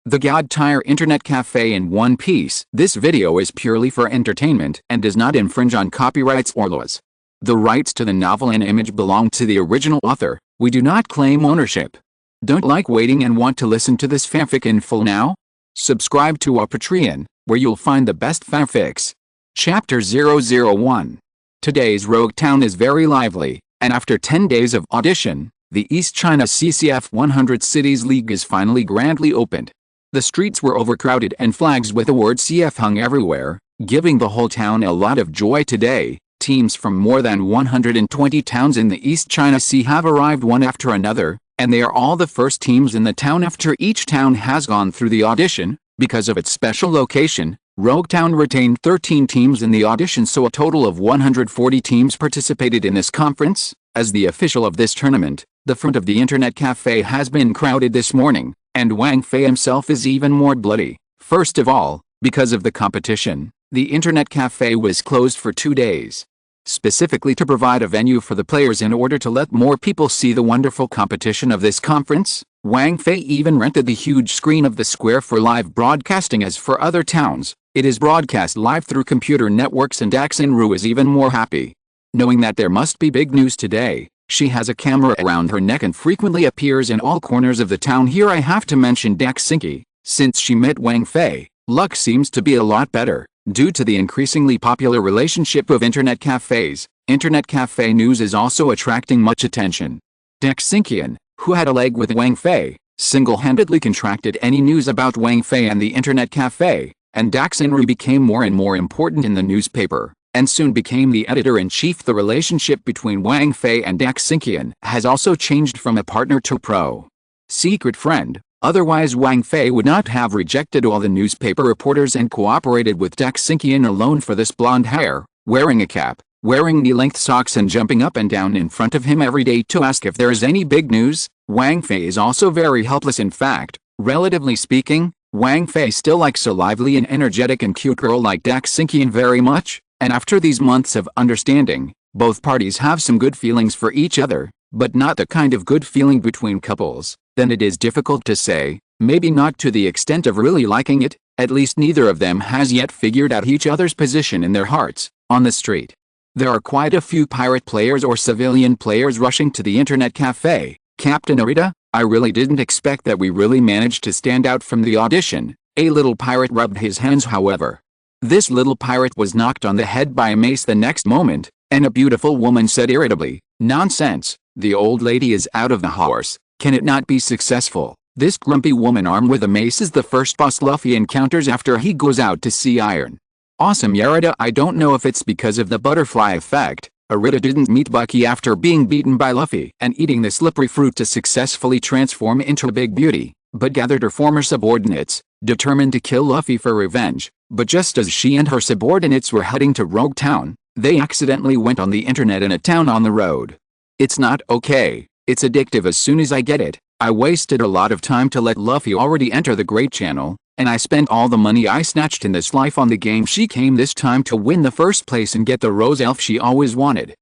The God-tier internet cafe in one piece. This video is purely for entertainment and does not infringe on copyrights or laws. The rights to the novel and image belong to the original author. We do not claim ownership. Don't like waiting and want to listen to this fanfic in full now? Subscribe to our Patreon, where you'll find the best fanfics. Chapter 001. Today's Rogue Town is very lively, and after 10 days of audition, the East China CCF 100 Cities League is finally grandly opened. The streets were overcrowded and flags with the word CF hung everywhere, giving the whole town a lot of joy today. Teams from more than 120 towns in the East China Sea have arrived one after another, and they are all the first teams in the town after each town has gone through the audition. Because of its special location, Rogue Town retained 13 teams in the audition, so a total of 140 teams participated in this conference. As the official of this tournament, the front of the internet cafe has been crowded this morning, and Wang Fei himself is even more bloody. First of all, because of the competition, the internet cafe was closed for 2 days. Specifically to provide a venue for the players in order to let more people see the wonderful competition of this conference, Wang Fei even rented the huge screen of the square for live broadcasting. As for other towns, it is broadcast live through computer networks, and Daxinru is even more happy. Knowing that there must be big news today, she has a camera around her neck and frequently appears in all corners of the town. Here I have to mention Daxinki. Since she met Wang Fei, luck seems to be a lot better. Due to the increasingly popular relationship of internet cafes, internet cafe news is also attracting much attention. Daxinkian, who had a leg with Wang Fei, single-handedly contracted any news about Wang Fei and the internet cafe, and Daxinru became more and more important in the newspaper, and soon became the editor-in-chief. The relationship between Wang Fei and Daxinkian has also changed from a partner to pro-secret friend. Otherwise Wang Fei would not have rejected all the newspaper reporters and cooperated with Daxinkian alone for this blonde hair, wearing a cap, wearing knee-length socks, and jumping up and down in front of him every day to ask if there is any big news. Wang Fei is also very helpless. In fact, relatively speaking, Wang Fei still likes a lively and energetic and cute girl like Daxinkian very much, and after these months of understanding, both parties have some good feelings for each other, but not the kind of good feeling between couples. Then it is difficult to say, maybe not to the extent of really liking it. At least neither of them has yet figured out each other's position in their hearts. On the street, there are quite a few pirate players or civilian players rushing to the internet cafe. Captain Arita, I really didn't expect that we really managed to stand out from the audition. A little pirate rubbed his hands. However, this little pirate was knocked on the head by a mace the next moment, and a beautiful woman said irritably, "Nonsense, the old lady is out of the horse. Can it not be successful?" This grumpy woman armed with a mace is the first boss Luffy encounters after he goes out to sea iron. Awesome Yarida. I don't know if it's because of the butterfly effect, Arita didn't meet Bucky after being beaten by Luffy and eating the slippery fruit to successfully transform into a big beauty, but gathered her former subordinates, determined to kill Luffy for revenge. But just as she and her subordinates were heading to Rogue Town, they accidentally went on the internet in a town on the road. It's not okay. It's addictive. As soon as I get it, I wasted a lot of time to let Luffy already enter the Great Channel, and I spent all the money I snatched in this life on the game. She came this time to win the first place and get the rose elf she always wanted.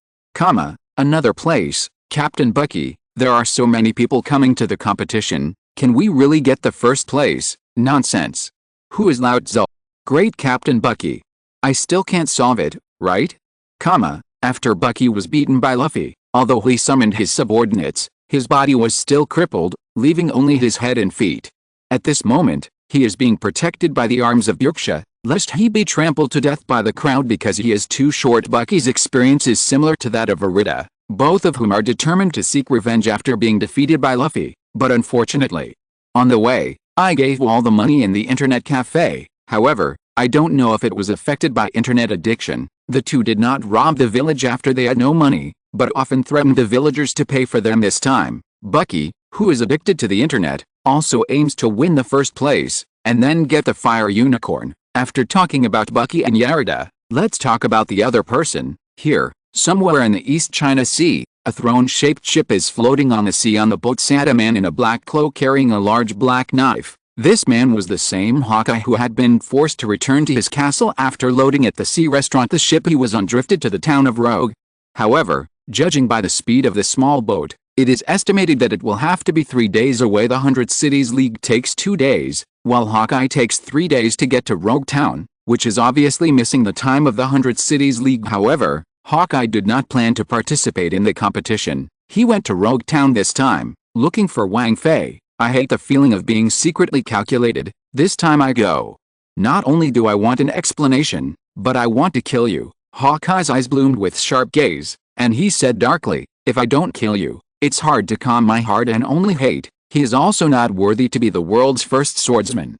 Another place. Captain Bucky, there are so many people coming to the competition. Can we really get the first place? Nonsense. Who is Lao Tzu? Great Captain Bucky. I still can't solve it, right? After Bucky was beaten by Luffy, although he summoned his subordinates, his body was still crippled, leaving only his head and feet. At this moment, he is being protected by the arms of Yorksha, lest he be trampled to death by the crowd because he is too short. Bucky's experience is similar to that of Arita, both of whom are determined to seek revenge after being defeated by Luffy, but unfortunately, on the way, I gave all the money in the internet cafe. However, I don't know if it was affected by internet addiction. The two did not rob the village after they had no money, but often threatened the villagers to pay for them this time. Bucky, who is addicted to the internet, also aims to win the first place, and then get the fire unicorn. After talking about Bucky and Yarida, let's talk about the other person. Here, somewhere in the East China Sea, a throne-shaped ship is floating on the sea. On the boat sat a man in a black cloak carrying a large black knife. This man was the same Hawkeye who had been forced to return to his castle after loading at the sea restaurant the ship he was on drifted to the town of Rogue. However, judging by the speed of the small boat, it is estimated that it will have to be 3 days away. The 100 Cities League takes 2 days, While Hawkeye takes 3 days to get to Rogue Town, which is obviously missing the time of the 100 Cities League. However, Hawkeye did not plan to participate in the competition. He went to Rogue Town this time, looking for Wang Fei. I hate the feeling of being secretly calculated. This time I go. Not only do I want an explanation, but I want to kill you. Hawkeye's eyes bloomed with sharp gaze, and he said darkly, if I don't kill you, it's hard to calm my heart and only hate. He is also not worthy to be the world's first swordsman.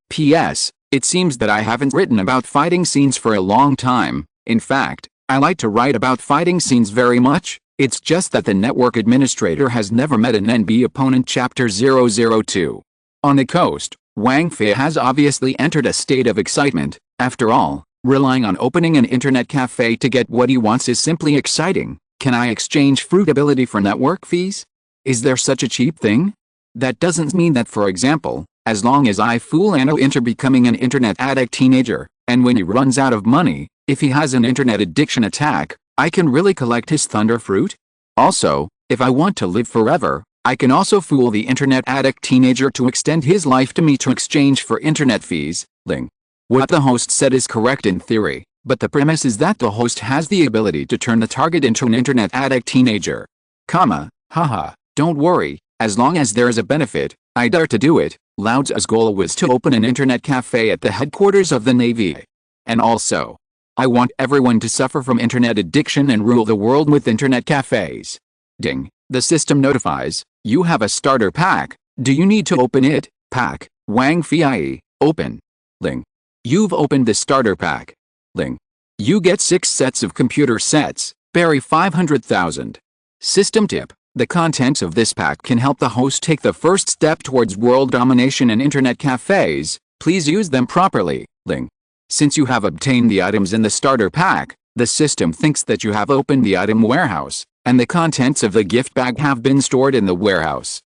P.S. It seems that I haven't written about fighting scenes for a long time. In fact, I like to write about fighting scenes very much. It's just that the network administrator has never met an NB opponent. Chapter 002. On the coast, Wang Fei has obviously entered a state of excitement. After all, relying on opening an internet cafe to get what he wants is simply exciting. Can I exchange fruit ability for network fees? Is there such a cheap thing? That doesn't mean that, for example, as long as I fool Anno into becoming an internet addict teenager, and when he runs out of money, if he has an internet addiction attack, I can really collect his thunder fruit? Also, if I want to live forever, I can also fool the internet addict teenager to extend his life to me to exchange for internet fees. Ling. What the host said is correct in theory, but the premise is that the host has the ability to turn the target into an internet addict teenager. Haha, don't worry, as long as there is a benefit, I dare to do it. Lao's goal was to open an internet cafe at the headquarters of the Navy. And also, I want everyone to suffer from internet addiction and rule the world with internet cafes. Ding. The system notifies, you have a starter pack. Do you need to open it? Pack. Wang Fei. Open. Ling. You've opened the starter pack. Ling. You get 6 sets of computer sets. Bury 500,000. System tip. The contents of this pack can help the host take the first step towards world domination in internet cafes. Please use them properly. Ling. Since you have obtained the items in the starter pack, the system thinks that you have opened the item warehouse, and the contents of the gift bag have been stored in the warehouse.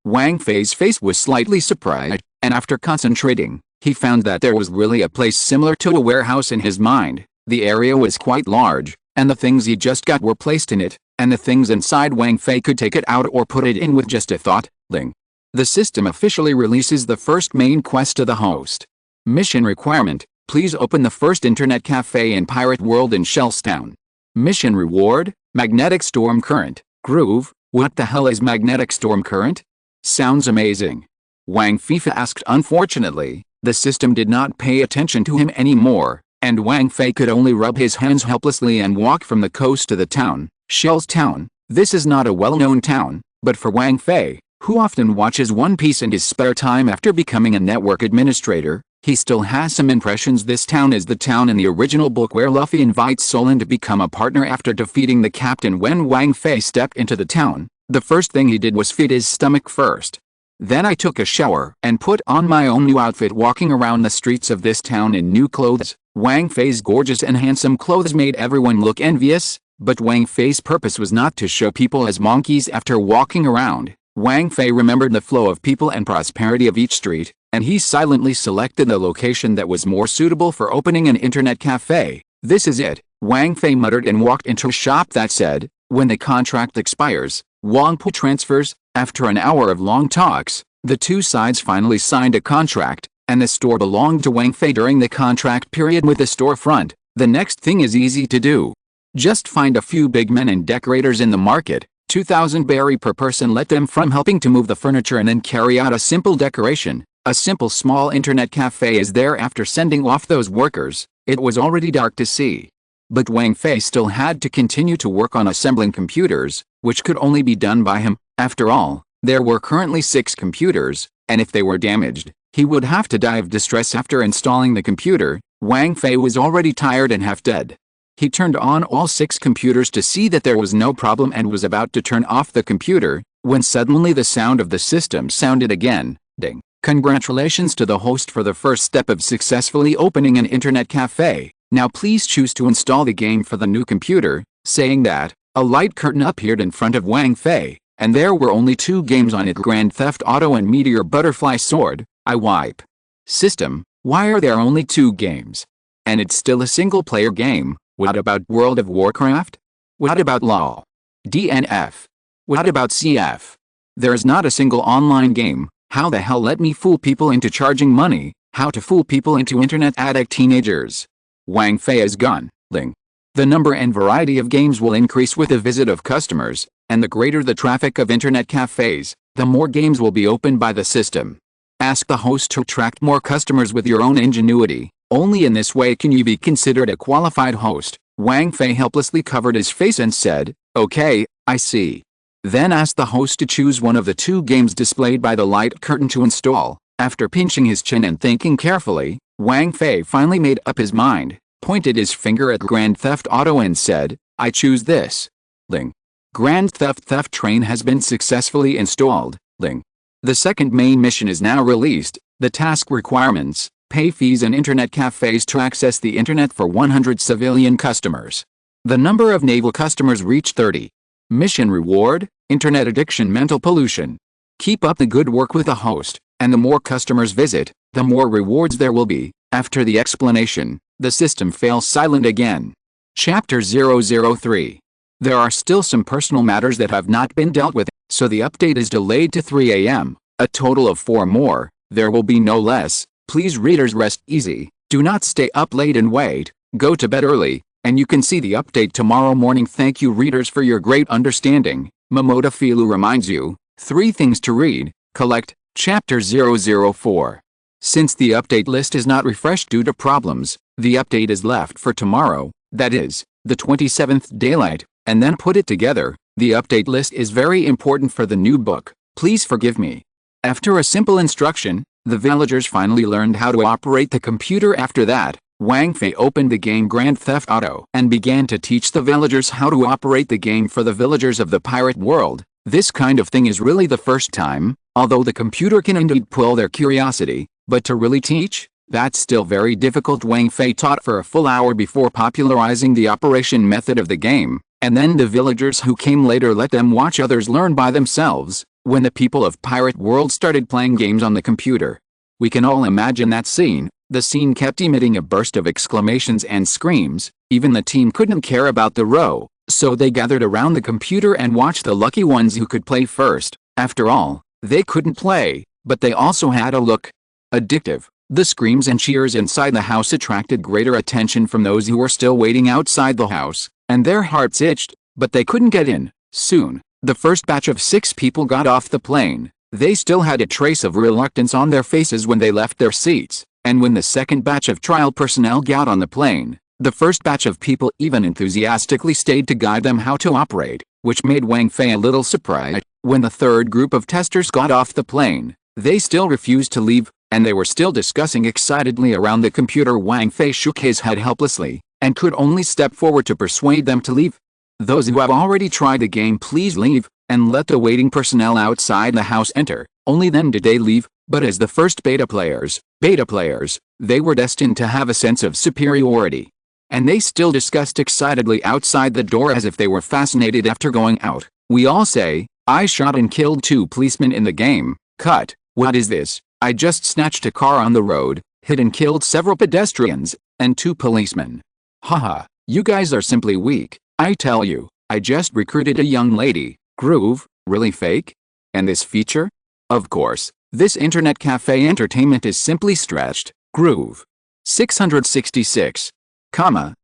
Wang Fei's face was slightly surprised, and after concentrating, he found that there was really a place similar to a warehouse in his mind. The area was quite large, and the things he just got were placed in it, and the things inside Wang Fei could take it out or put it in with just a thought. Ling. The system officially releases the first main quest to the host. Mission requirement, please open the first internet cafe in Pirate World in Shellstown. Mission reward, magnetic storm current. Groove, what the hell is magnetic storm current? Sounds amazing. Wang Fei asked. Unfortunately, the system did not pay attention to him anymore, and Wang Fei could only rub his hands helplessly and walk from the coast to the town. Shellstown. This is not a well-known town, but for Wang Fei, who often watches One Piece in his spare time after becoming a network administrator, he still has some impressions. This town is the town in the original book where Luffy invites Solon to become a partner after defeating the captain. When Wang Fei stepped into the town, the first thing he did was feed his stomach first. Then I took a shower and put on my own new outfit. Walking around the streets of this town in new clothes, Wang Fei's gorgeous and handsome clothes made everyone look envious, but Wang Fei's purpose was not to show people as monkeys. After walking around, Wang Fei remembered the flow of people and prosperity of each street, and he silently selected the location that was more suitable for opening an internet cafe. This is it, Wang Fei muttered and walked into a shop that said, when the contract expires, Wang Po transfers. After an hour of long talks, the two sides finally signed a contract, and the store belonged to Wang Fei during the contract period with the storefront. The next thing is easy to do. Just find a few big men and decorators in the market, 2,000 berry per person. Let them from helping to move the furniture and then carry out a simple decoration. A simple small internet cafe is there. After sending off those workers, it was already dark to see. But Wang Fei still had to continue to work on assembling computers, which could only be done by him. After all, there were currently 6 computers, and if they were damaged, he would have to die of distress. After installing the computer, Wang Fei was already tired and half dead. He turned on all 6 computers to see that there was no problem and was about to turn off the computer, when suddenly the sound of the system sounded again. Ding. Congratulations to the host for the first step of successfully opening an internet cafe. Now please choose to install the game for the new computer. Saying that, a light curtain appeared in front of Wang Fei, and there were only 2 games on it: Grand Theft Auto and Meteor Butterfly Sword. I wipe. System, why are there only 2 games? And it's still a single-player game. What about World of Warcraft? What about LoL? DNF? What about CF? There is not a single online game. How the hell let me fool people into charging money? How to fool people into internet addict teenagers? Wang Fei is gone. Ling. The number and variety of games will increase with the visit of customers, and the greater the traffic of internet cafes, the more games will be opened by the system. Ask the host to attract more customers with your own ingenuity. Only in this way can you be considered a qualified host. Wang Fei helplessly covered his face and said, "Okay, I see." Then ask the host to choose one of the 2 games displayed by the light curtain to install. After pinching his chin and thinking carefully, Wang Fei finally made up his mind, pointed his finger at Grand Theft Auto and said, "I choose this." Ling. Grand Theft Train has been successfully installed. Ling. The second main mission is now released. The task requirements: pay fees in internet cafes to access the internet for 100 civilian customers. The number of naval customers reached 30. Mission reward: internet addiction, mental pollution. Keep up the good work with the host, and the more customers visit, the more rewards there will be. After the explanation, the system fell silent again. Chapter 003. There are still some personal matters that have not been dealt with, so the update is delayed to 3 a.m. A total of 4 more. There will be no less. Please readers, rest easy. Do not stay up late and wait. Go to bed early, and you can see the update tomorrow morning. Thank you readers for your great understanding. Momoda Filu reminds you, 3 things to read. Collect. Chapter 004. Since the update list is not refreshed due to problems, the update is left for tomorrow, that is, the 27th daylight, and then put it together. The update list is very important for the new book. Please forgive me. After a simple instruction, the villagers finally learned how to operate the computer. After that, Wang Fei opened the game Grand Theft Auto and began to teach the villagers how to operate the game for the villagers of the pirate world. This kind of thing is really the first time, although the computer can indeed pull their curiosity, but to really teach, that's still very difficult. Wang Fei taught for a full hour before popularizing the operation method of the game, and then the villagers who came later let them watch others learn by themselves. When the people of Pirate World started playing games on the computer, we can all imagine that scene. The scene kept emitting a burst of exclamations and screams. Even the team couldn't care about the row, so they gathered around the computer and watched the lucky ones who could play first. After all, they couldn't play, but they also had a look addictive. The screams and cheers inside the house attracted greater attention from those who were still waiting outside the house, and their hearts itched, but they couldn't get in. Soon, the first batch of 6 people got off the plane. They still had a trace of reluctance on their faces when they left their seats, and when the second batch of trial personnel got on the plane, the first batch of people even enthusiastically stayed to guide them how to operate, which made Wang Fei a little surprised. When the third group of testers got off the plane, they still refused to leave, and they were still discussing excitedly around the computer. Wang Fei shook his head helplessly, and could only step forward to persuade them to leave. Those who have already tried the game, please leave, and let the waiting personnel outside the house enter. Only then did they leave, but as the first beta players, they were destined to have a sense of superiority. And they still discussed excitedly outside the door as if they were fascinated after going out. We all say, I shot and killed 2 policemen in the game. Cut. What is this? I just snatched a car on the road, hit and killed several pedestrians, and 2 policemen. Haha, you guys are simply weak. I tell you, I just recruited a young lady. Groove, really fake? And this feature? Of course, this internet cafe entertainment is simply stretched. Groove. 666.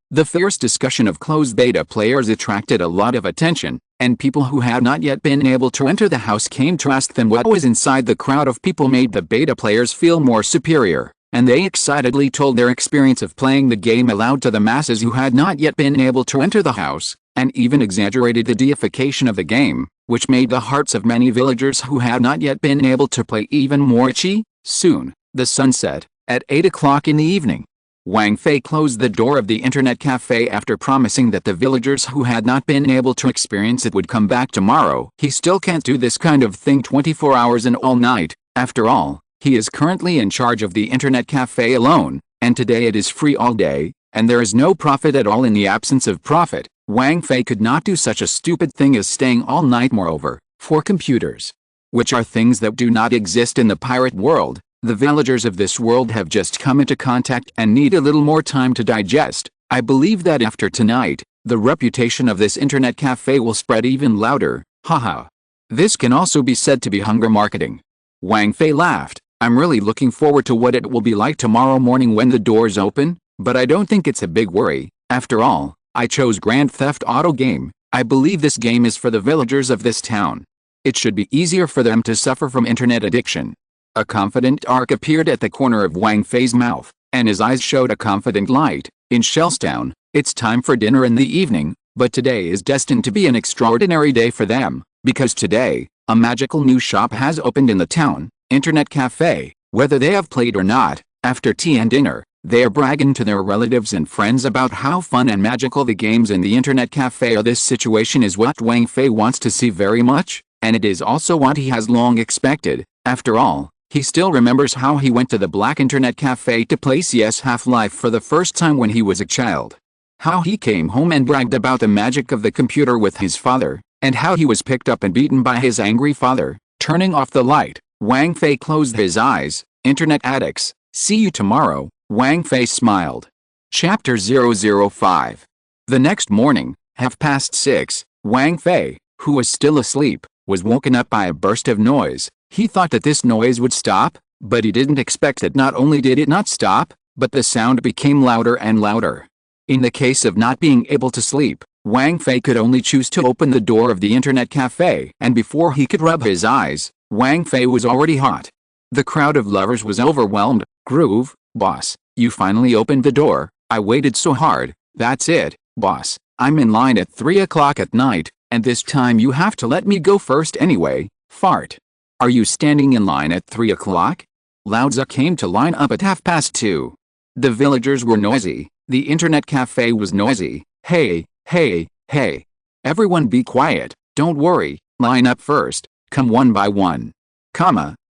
The fierce discussion of closed beta players attracted a lot of attention, and people who had not yet been able to enter the house came to ask them what was inside. The crowd of people made the beta players feel more superior, and they excitedly told their experience of playing the game aloud to the masses who had not yet been able to enter the house, and even exaggerated the deification of the game, which made the hearts of many villagers who had not yet been able to play even more itchy. Soon, the sun set. At 8 o'clock in the evening, Wang Fei closed the door of the internet cafe after promising that the villagers who had not been able to experience it would come back tomorrow. He still can't do this kind of thing 24 hours and all night. After all, he is currently in charge of the internet cafe alone, and today it is free all day, and there is no profit at all. In the absence of profit, Wang Fei could not do such a stupid thing as staying all night. Moreover, for computers, which are things that do not exist in the pirate world, the villagers of this world have just come into contact and need a little more time to digest. I believe that after tonight, the reputation of this internet cafe will spread even louder. Haha. This can also be said to be hunger marketing. Wang Fei laughed. I'm really looking forward to what it will be like tomorrow morning when the doors open, but I don't think it's a big worry. After all, I chose Grand Theft Auto game. I believe this game is for the villagers of this town. It should be easier for them to suffer from internet addiction. A confident arc appeared at the corner of Wang Fei's mouth, and his eyes showed a confident light. In Shellstown, it's time for dinner in the evening, but today is destined to be an extraordinary day for them, because today, a magical new shop has opened in the town, Internet Café. Whether they have played or not, after tea and dinner, they are bragging to their relatives and friends about how fun and magical the games in the Internet Café are. This situation is what Wang Fei wants to see very much, and it is also what he has long expected. After all, he still remembers how he went to the Black Internet Café to play CS Half-Life for the first time when he was a child. How he came home and bragged about the magic of the computer with his father, and how he was picked up and beaten by his angry father. Turning off the light, Wang Fei closed his eyes. Internet addicts, see you tomorrow, Wang Fei smiled. Chapter 005. The next morning, 6:30, Wang Fei, who was still asleep, was woken up by a burst of noise. He thought that this noise would stop, but he didn't expect that not only did it not stop, but the sound became louder and louder. In the case of not being able to sleep, Wang Fei could only choose to open the door of the Internet Café, and before he could rub his eyes, Wang Fei was already hot. The crowd of lovers was overwhelmed. Groove, boss, you finally opened the door. I waited so hard. That's it, boss. I'm in line at 3 o'clock at night, and this time you have to let me go first anyway. Fart. Are you standing in line at 3 o'clock? Laozi came to line up at 2:30. The villagers were noisy. The Internet Café was noisy. Hey, hey, hey. Everyone be quiet. Don't worry. Line up first. Come one by one.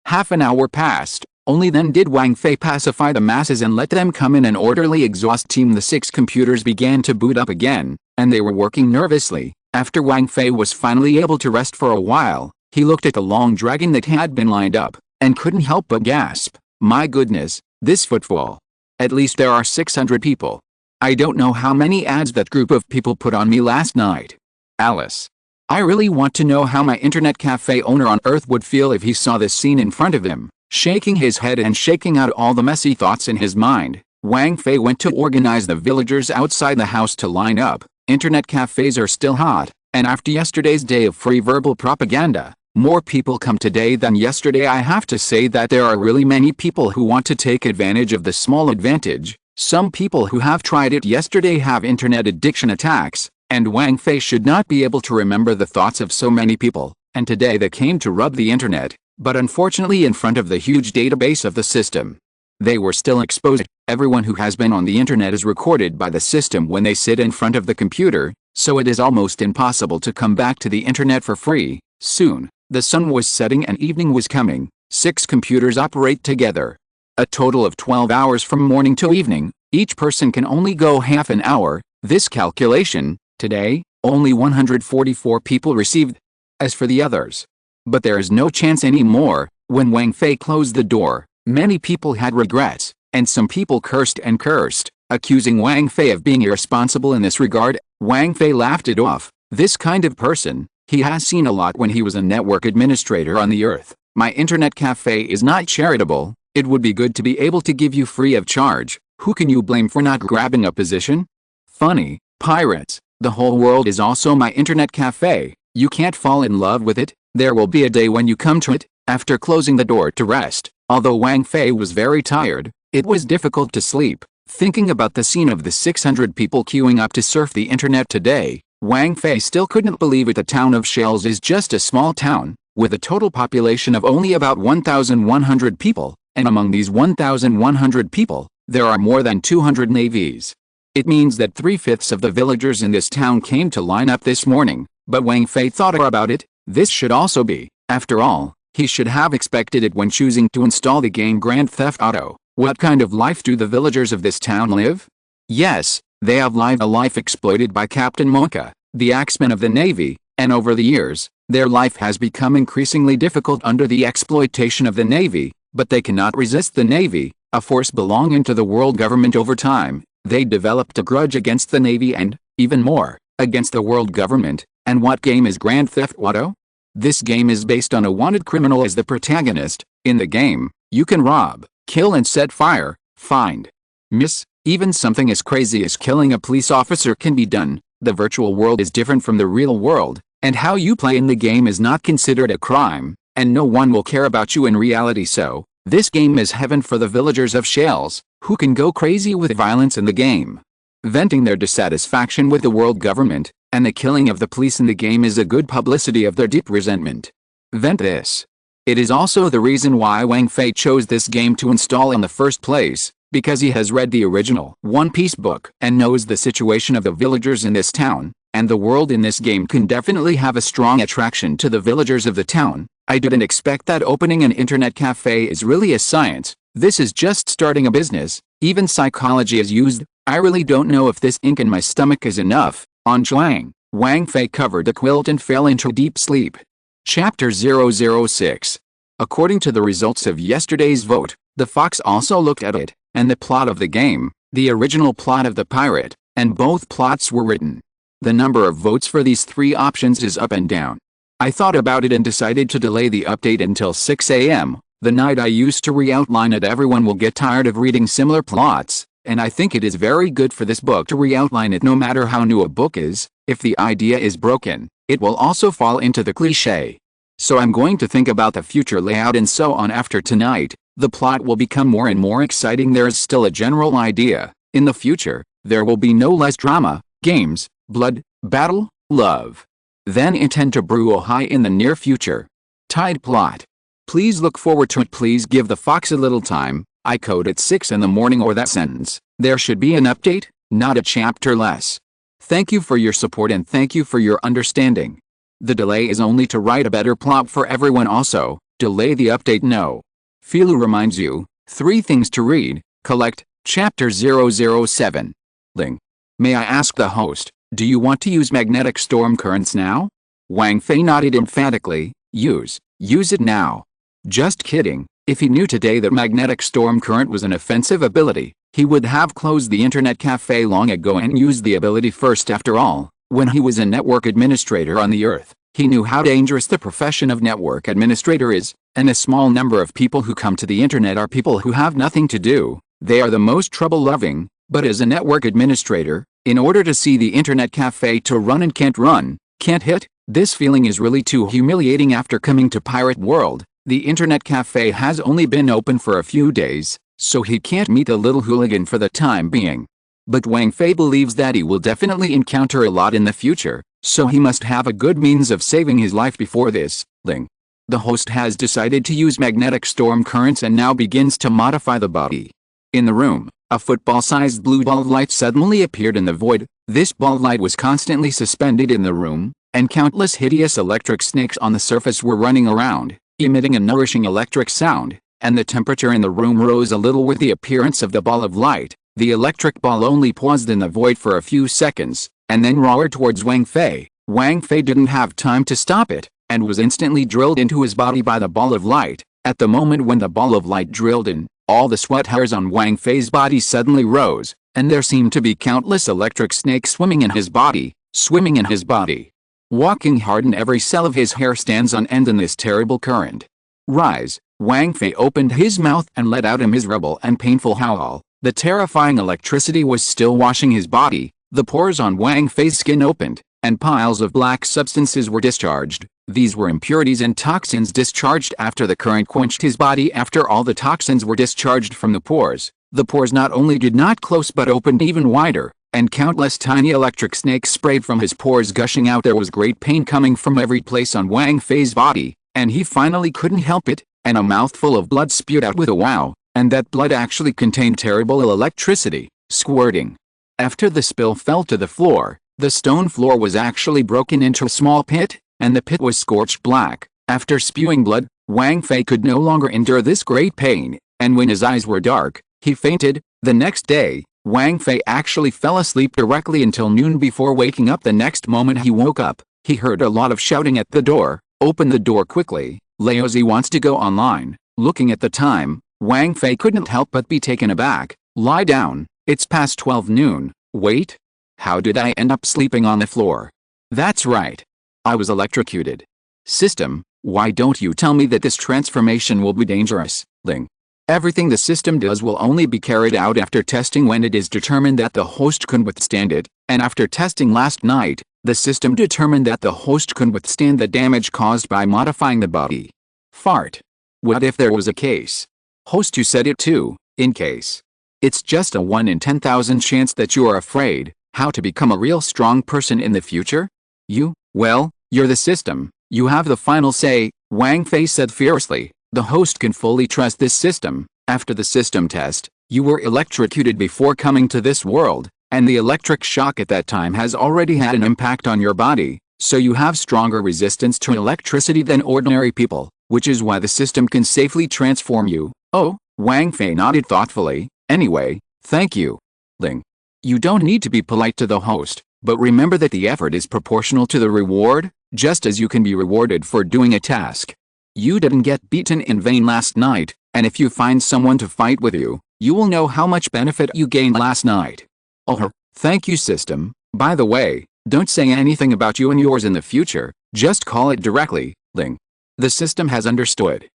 Half an hour passed. Only then did Wang Fei pacify the masses and let them come in an orderly exhaust team. The 6 computers began to boot up again, and they were working nervously. After Wang Fei was finally able to rest for a while, he looked at the long dragon that had been lined up, and couldn't help but gasp. My goodness, this footfall. At least there are 600 people. I don't know how many ads that group of people put on me last night. Alice. I really want to know how my Internet Café owner on Earth would feel if he saw this scene in front of him. Shaking his head and shaking out all the messy thoughts in his mind, Wang Fei went to organize the villagers outside the house to line up. Internet cafes are still hot, and after yesterday's day of free verbal propaganda, more people come today than yesterday. I have to say that there are really many people who want to take advantage of the small advantage. Some people who have tried it yesterday have internet addiction attacks, and Wang Fei should not be able to remember the thoughts of so many people, and today they came to rub the internet, but unfortunately in front of the huge database of the system. They were still exposed. Everyone who has been on the internet is recorded by the system when they sit in front of the computer, so it is almost impossible to come back to the internet for free. Soon, the sun was setting and evening was coming. 6 computers operate together. A total of 12 hours from morning to evening. Each person can only go half an hour. This calculation, today, only 144 people received. As for the others. But there is no chance anymore. When Wang Fei closed the door, many people had regrets, and some people cursed and cursed, accusing Wang Fei of being irresponsible in this regard. Wang Fei laughed it off. This kind of person, he has seen a lot when he was a network administrator on the earth. My internet cafe is not charitable. It would be good to be able to give you free of charge. Who can you blame for not grabbing a position? Funny, pirates. The whole world is also my internet cafe. You can't fall in love with it. There will be a day when you come to it. After closing the door to rest, although Wang Fei was very tired, it was difficult to sleep. Thinking about the scene of the 600 people queuing up to surf the internet today, Wang Fei still couldn't believe it. The town of Shells is just a small town, with a total population of only about 1,100 people, and among these 1,100 people, there are more than 200 navies. It means that 3/5 of the villagers in this town came to line up this morning, but Wang Fei thought about it. This should also be, after all, he should have expected it when choosing to install the game Grand Theft Auto. What kind of life do the villagers of this town live? Yes, they have lived a life exploited by Captain Mocha, the axeman of the Navy, and over the years, their life has become increasingly difficult under the exploitation of the Navy, but they cannot resist the Navy, a force belonging to the world government. Over time, they developed a grudge against the Navy and, even more, against the world government. And what game is Grand Theft Auto? This game is based on a wanted criminal as the protagonist. In the game, you can rob, kill and set fire, find, miss, even something as crazy as killing a police officer can be done. The virtual world is different from the real world, and how you play in the game is not considered a crime, and no one will care about you in reality. So, this game is heaven for the villagers of Shales, who can go crazy with violence in the game. Venting their dissatisfaction with the world government, and the killing of the police in the game is a good publicity of their deep resentment. Vent this. It is also the reason why Wang Fei chose this game to install in the first place, because he has read the original One Piece book and knows the situation of the villagers in this town, and the world in this game can definitely have a strong attraction to the villagers of the town. I didn't expect that opening an internet cafe is really a science. This is just starting a business. Even psychology is used. I really don't know if this ink in my stomach is enough. On Zhuang, Wang Fei covered a quilt and fell into deep sleep. Chapter 006. According to the results of yesterday's vote, the fox also looked at it, and the plot of the game, the original plot of the pirate, and both plots were written. The number of votes for these three options is up and down. I thought about it and decided to delay the update until 6 a.m., the night I used to re-outline it. Everyone will get tired of reading similar plots, and I think it is very good for this book to re-outline it no matter how new a book is. If the idea is broken, it will also fall into the cliché. So I'm going to think about the future layout and so on after tonight. The plot will become more and more exciting. There is still a general idea. In the future, there will be no less drama, games, blood, battle, love. Then intend to brew high in the near future. Tied plot. Please look forward to it. Please give the fox a little time. I code at 6 in the morning or that sentence. There should be an update, not a chapter less. Thank you for your support and thank you for your understanding. The delay is only to write a better plot for everyone. Also, delay the update. No. Philu reminds you, 3 things to read. Collect, Chapter 007. Ling. May I ask the host, do you want to use magnetic storm currents now? Wang Fei nodded emphatically. Use it now. Just kidding. If he knew today that magnetic storm current was an offensive ability, he would have closed the internet cafe long ago and used the ability first. After all, when he was a network administrator on the Earth, he knew how dangerous the profession of network administrator is, and a small number of people who come to the internet are people who have nothing to do. They are the most trouble-loving, but as a network administrator, in order to see the internet cafe to run and can't hit, this feeling is really too humiliating. After coming to Pirate World, the internet cafe has only been open for a few days, so he can't meet the little hooligan for the time being. But Wang Fei believes that he will definitely encounter a lot in the future, so he must have a good means of saving his life before this. Ling. The host has decided to use magnetic storm currents and now begins to modify the body. In the room, a football-sized blue ball of light suddenly appeared in the void. This ball of light was constantly suspended in the room, and countless hideous electric snakes on the surface were running around, emitting a nourishing electric sound, and the temperature in the room rose a little with the appearance of the ball of light. The electric ball only paused in the void for a few seconds, and then roared towards Wang Fei. Wang Fei didn't have time to stop it, and was instantly drilled into his body by the ball of light. At the moment when the ball of light drilled in, all the sweat hairs on Wang Fei's body suddenly rose, and there seemed to be countless electric snakes swimming in his body. Walking hard, and every cell of his hair stands on end in this terrible current. Rise. Wang Fei opened his mouth and let out a miserable and painful howl. The terrifying electricity was still washing his body. The pores on Wang Fei's skin opened, and piles of black substances were discharged. These were impurities and toxins discharged after the current quenched his body. After all the toxins were discharged from the pores not only did not close but opened even wider, and countless tiny electric snakes sprayed from his pores, gushing out. There was great pain coming from every place on Wang Fei's body, and he finally couldn't help it, and a mouthful of blood spewed out with a wow, and that blood actually contained terrible electricity, squirting. After the spill fell to the floor, the stone floor was actually broken into a small pit, and the pit was scorched black. After spewing blood, Wang Fei could no longer endure this great pain, and when his eyes were dark, he fainted. The next day, Wang Fei actually fell asleep directly until noon. Before waking up the next moment he woke up, he heard a lot of shouting at the door. Open the door quickly, Laozi wants to go online. Looking at the time, Wang Fei couldn't help but be taken aback. Lie down, it's past 12 noon. Wait? How did I end up sleeping on the floor? That's right. I was electrocuted. System, why don't you tell me that this transformation will be dangerous, Ling? Everything the system does will only be carried out after testing when it is determined that the host can withstand it, and after testing last night, the system determined that the host can withstand the damage caused by modifying the body. Fart. What if there was a case? Host, you said it too, in case. It's just a 1 in 10,000 chance that you are afraid. How to become a real strong person in the future? Well, you're the system. You have the final say, Wang Fei said fiercely. The host can fully trust this system. After the system test, you were electrocuted before coming to this world, and the electric shock at that time has already had an impact on your body, so you have stronger resistance to electricity than ordinary people, which is why the system can safely transform you. Oh, Wang Fei nodded thoughtfully. Anyway, thank you, Ling. You don't need to be polite to the host, but remember that the effort is proportional to the reward, just as you can be rewarded for doing a task. You didn't get beaten in vain last night, and if you find someone to fight with you, you will know how much benefit you gained last night. Oh, thank you, system. By the way, don't say anything about you and yours in the future, just call it directly, Ling. The system has understood.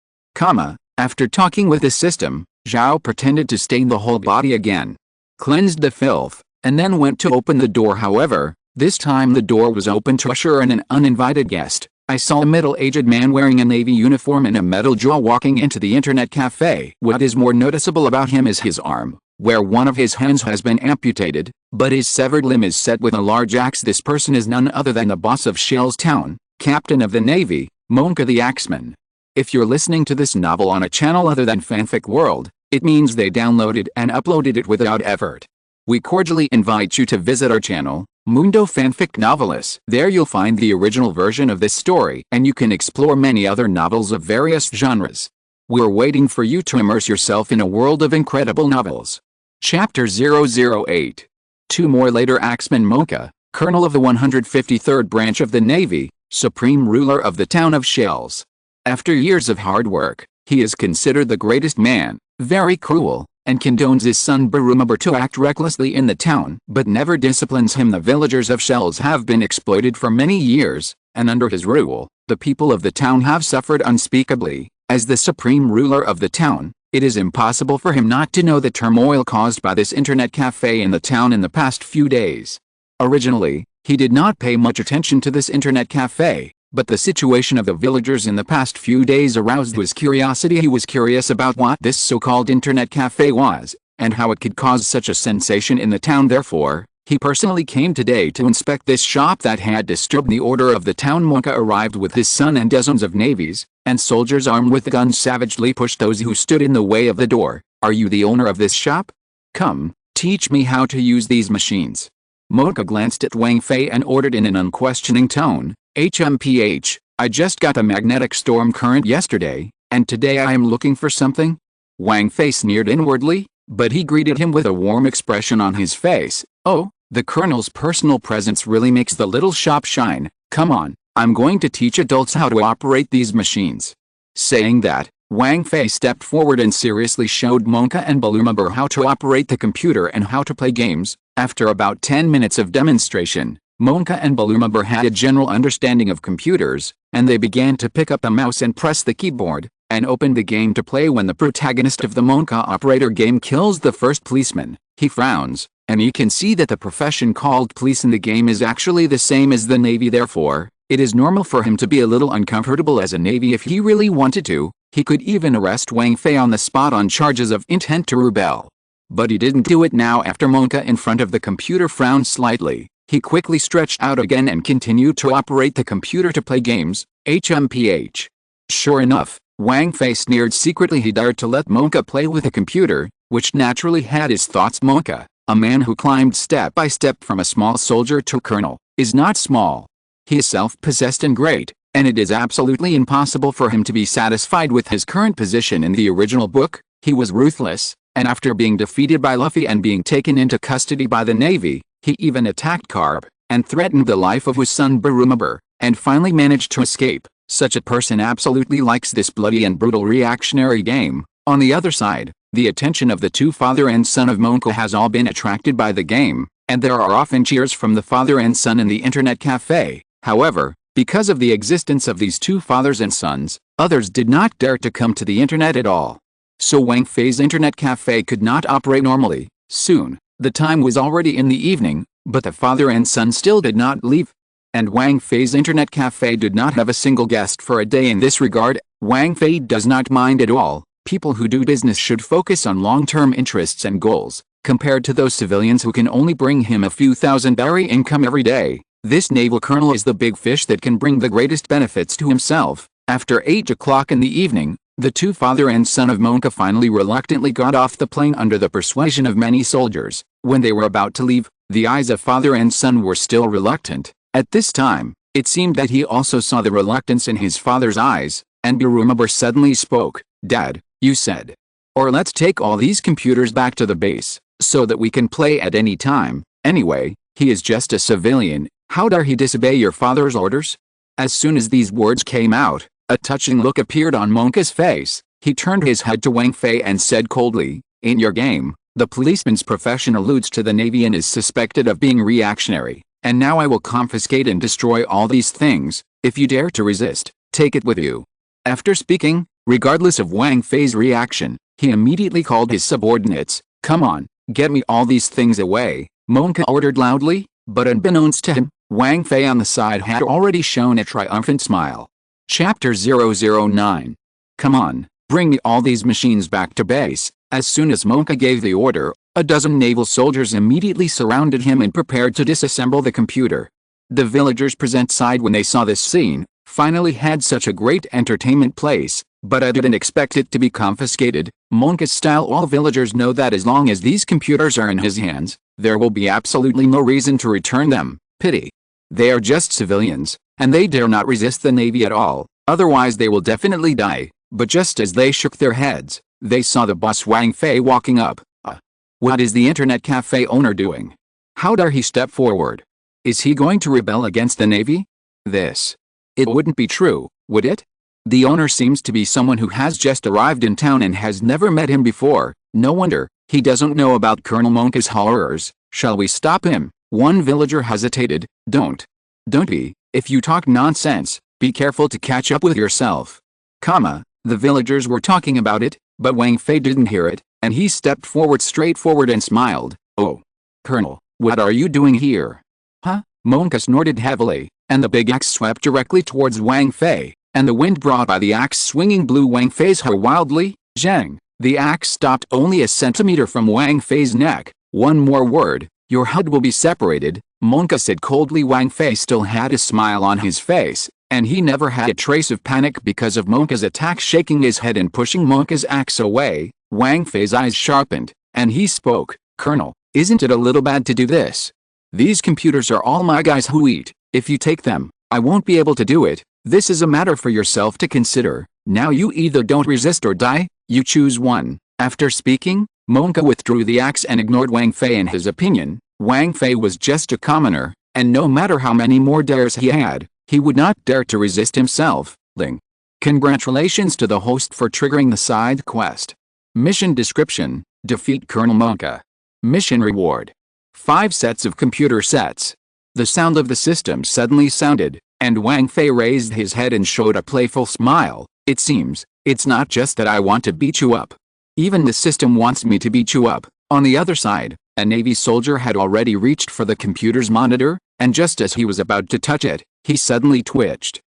After talking with the system, Zhao pretended to stain the whole body again, cleansed the filth, and then went to open the door. However, this time the door was open to usher in an uninvited guest. I saw a middle-aged man wearing a navy uniform and a metal jaw walking into the internet cafe. What is more noticeable about him is his arm, where one of his hands has been amputated, but his severed limb is set with a large axe. This person is none other than the boss of Shells Town, captain of the navy, Monka the Axeman. If you're listening to this novel on a channel other than Fanfic World, it means they downloaded and uploaded it without effort. We cordially invite you to visit our channel, Mundo Fanfic Novelis. There you'll find the original version of this story, and you can explore many other novels of various genres. We're waiting for you to immerse yourself in a world of incredible novels. Chapter 008. 2 more later. Axeman Monka, colonel of the 153rd branch of the Navy, supreme ruler of the town of Shells. After years of hard work, he is considered the greatest man, very cruel, and condones his son Barumabur to act recklessly in the town, but never disciplines him. The villagers of Shells have been exploited for many years, and under his rule, the people of the town have suffered unspeakably. As the supreme ruler of the town, it is impossible for him not to know the turmoil caused by this internet cafe in the town in the past few days. Originally, he did not pay much attention to this internet cafe, but the situation of the villagers in the past few days aroused his curiosity. He was curious about what this so-called internet cafe was, and how it could cause such a sensation in the town. Therefore, he personally came today to inspect this shop that had disturbed the order of the town. Monka arrived with his son, and dozens of navies and soldiers armed with guns savagely pushed those who stood in the way of the door. Are you the owner of this shop? Come, teach me how to use these machines. Monka glanced at Wang Fei and ordered in an unquestioning tone, HMPH, I just got a magnetic storm current yesterday, and today I am looking for something? Wang Fei sneered inwardly, but he greeted him with a warm expression on his face. Oh, the colonel's personal presence really makes the little shop shine. Come on, I'm going to teach adults how to operate these machines. Saying that, Wang Fei stepped forward and seriously showed Monka and Barumabur how to operate the computer and how to play games. After about 10 minutes of demonstration, Monka and Barumabur had a general understanding of computers, and they began to pick up the mouse and press the keyboard, and open the game to play. When the protagonist of the Monka operator game kills the first policeman, he frowns, and you can see that the profession called police in the game is actually the same as the Navy. Therefore, it is normal for him to be a little uncomfortable as a Navy. If he really wanted to, he could even arrest Wang Fei on the spot on charges of intent to rebel. But he didn't do it now. After Monka in front of the computer frowned slightly, he quickly stretched out again and continued to operate the computer to play games, HMPH. Sure enough, Wang Fei sneered secretly. He dared to let Monka play with the computer, which naturally had his thoughts. Monka, a man who climbed step by step from a small soldier to colonel, is not small. He is self-possessed and great, and it is absolutely impossible for him to be satisfied with his current position. In the original book, he was ruthless, and after being defeated by Luffy and being taken into custody by the Navy, he even attacked Carb, and threatened the life of his son Barumabur, and finally managed to escape. Such a person absolutely likes this bloody and brutal reactionary game. On the other side, the attention of the two father and son of Monka has all been attracted by the game, and there are often cheers from the father and son in the internet cafe. However, Because of the existence of these two fathers and sons, others did not dare to come to the internet at all. So Wang Fei's internet cafe could not operate normally. Soon, the time was already in the evening, but the father and son still did not leave. And Wang Fei's internet cafe did not have a single guest for a day. In this regard, Wang Fei does not mind at all. People who do business should focus on long-term interests and goals, compared to those civilians who can only bring him a few thousand barry income every day. This naval colonel is the big fish that can bring the greatest benefits to himself. After 8 o'clock in the evening, the two father and son of Monka finally reluctantly got off the plane under the persuasion of many soldiers. When they were about to leave, the eyes of father and son were still reluctant. At this time, it seemed that he also saw the reluctance in his father's eyes, and Burumabur suddenly spoke. "Dad, you said. Or let's take all these computers back to the base, so that we can play at any time. Anyway, he is just a civilian. How dare he disobey your father's orders?" As soon as these words came out, a touching look appeared on Monka's face. He turned his head to Wang Fei and said coldly, "In your game, the policeman's profession alludes to the Navy and is suspected of being reactionary. And now I will confiscate and destroy all these things. If you dare to resist, take it with you." After speaking, regardless of Wang Fei's reaction, he immediately called his subordinates. "Come on, get me all these things away," Monka ordered loudly, but unbeknownst to him, Wang Fei on the side had already shown a triumphant smile. Chapter 009. "Come on, bring me all these machines back to base." As soon as Monka gave the order, a dozen naval soldiers immediately surrounded him and prepared to disassemble the computer. The villagers present side when they saw this scene, finally had such a great entertainment place, but I didn't expect it to be confiscated. Monka's style, all villagers know that as long as these computers are in his hands, there will be absolutely no reason to return them. Pity. They are just civilians, and they dare not resist the Navy at all, otherwise they will definitely die. But just as they shook their heads, they saw the boss Wang Fei walking up. What is the internet cafe owner doing? How dare he step forward? Is he going to rebel against the Navy? It wouldn't be true, would it? The owner seems to be someone who has just arrived in town and has never met him before. No wonder, he doesn't know about Colonel Monka's horrors. Shall we stop him? One villager hesitated. Don't be. If you talk nonsense, be careful to catch up with yourself. The villagers were talking about it, but Wang Fei didn't hear it, and he stepped straight forward and smiled. "Oh, Colonel, what are you doing here?" "Huh?" Monka snorted heavily, and the big axe swept directly towards Wang Fei, and the wind brought by the axe swinging blew Wang Fei's hair wildly. Zhang! The axe stopped only a centimeter from Wang Fei's neck. "One more word, your head will be separated," Monka said coldly. Wang Fei still had a smile on his face, and he never had a trace of panic because of Monka's attack. Shaking his head and pushing Monka's axe away, Wang Fei's eyes sharpened, and he spoke. "Colonel, isn't it a little bad to do this? These computers are all my guys who eat. If you take them, I won't be able to do it. This is a matter for yourself to consider. Now you either don't resist or die, you choose one." After speaking, Monka withdrew the axe and ignored Wang Fei and his opinion. Wang Fei was just a commoner, and no matter how many more dares he had, he would not dare to resist himself. Congratulations to the host for triggering the side quest. Mission description: defeat Colonel Monka. Mission reward: 5 sets of computer sets. The sound of the system suddenly sounded, and Wang Fei raised his head and showed a playful smile. "It seems, it's not just that I want to beat you up. Even the system wants me to beat you up." On the other side, a Navy soldier had already reached for the computer's monitor, and just as he was about to touch it, he suddenly twitched,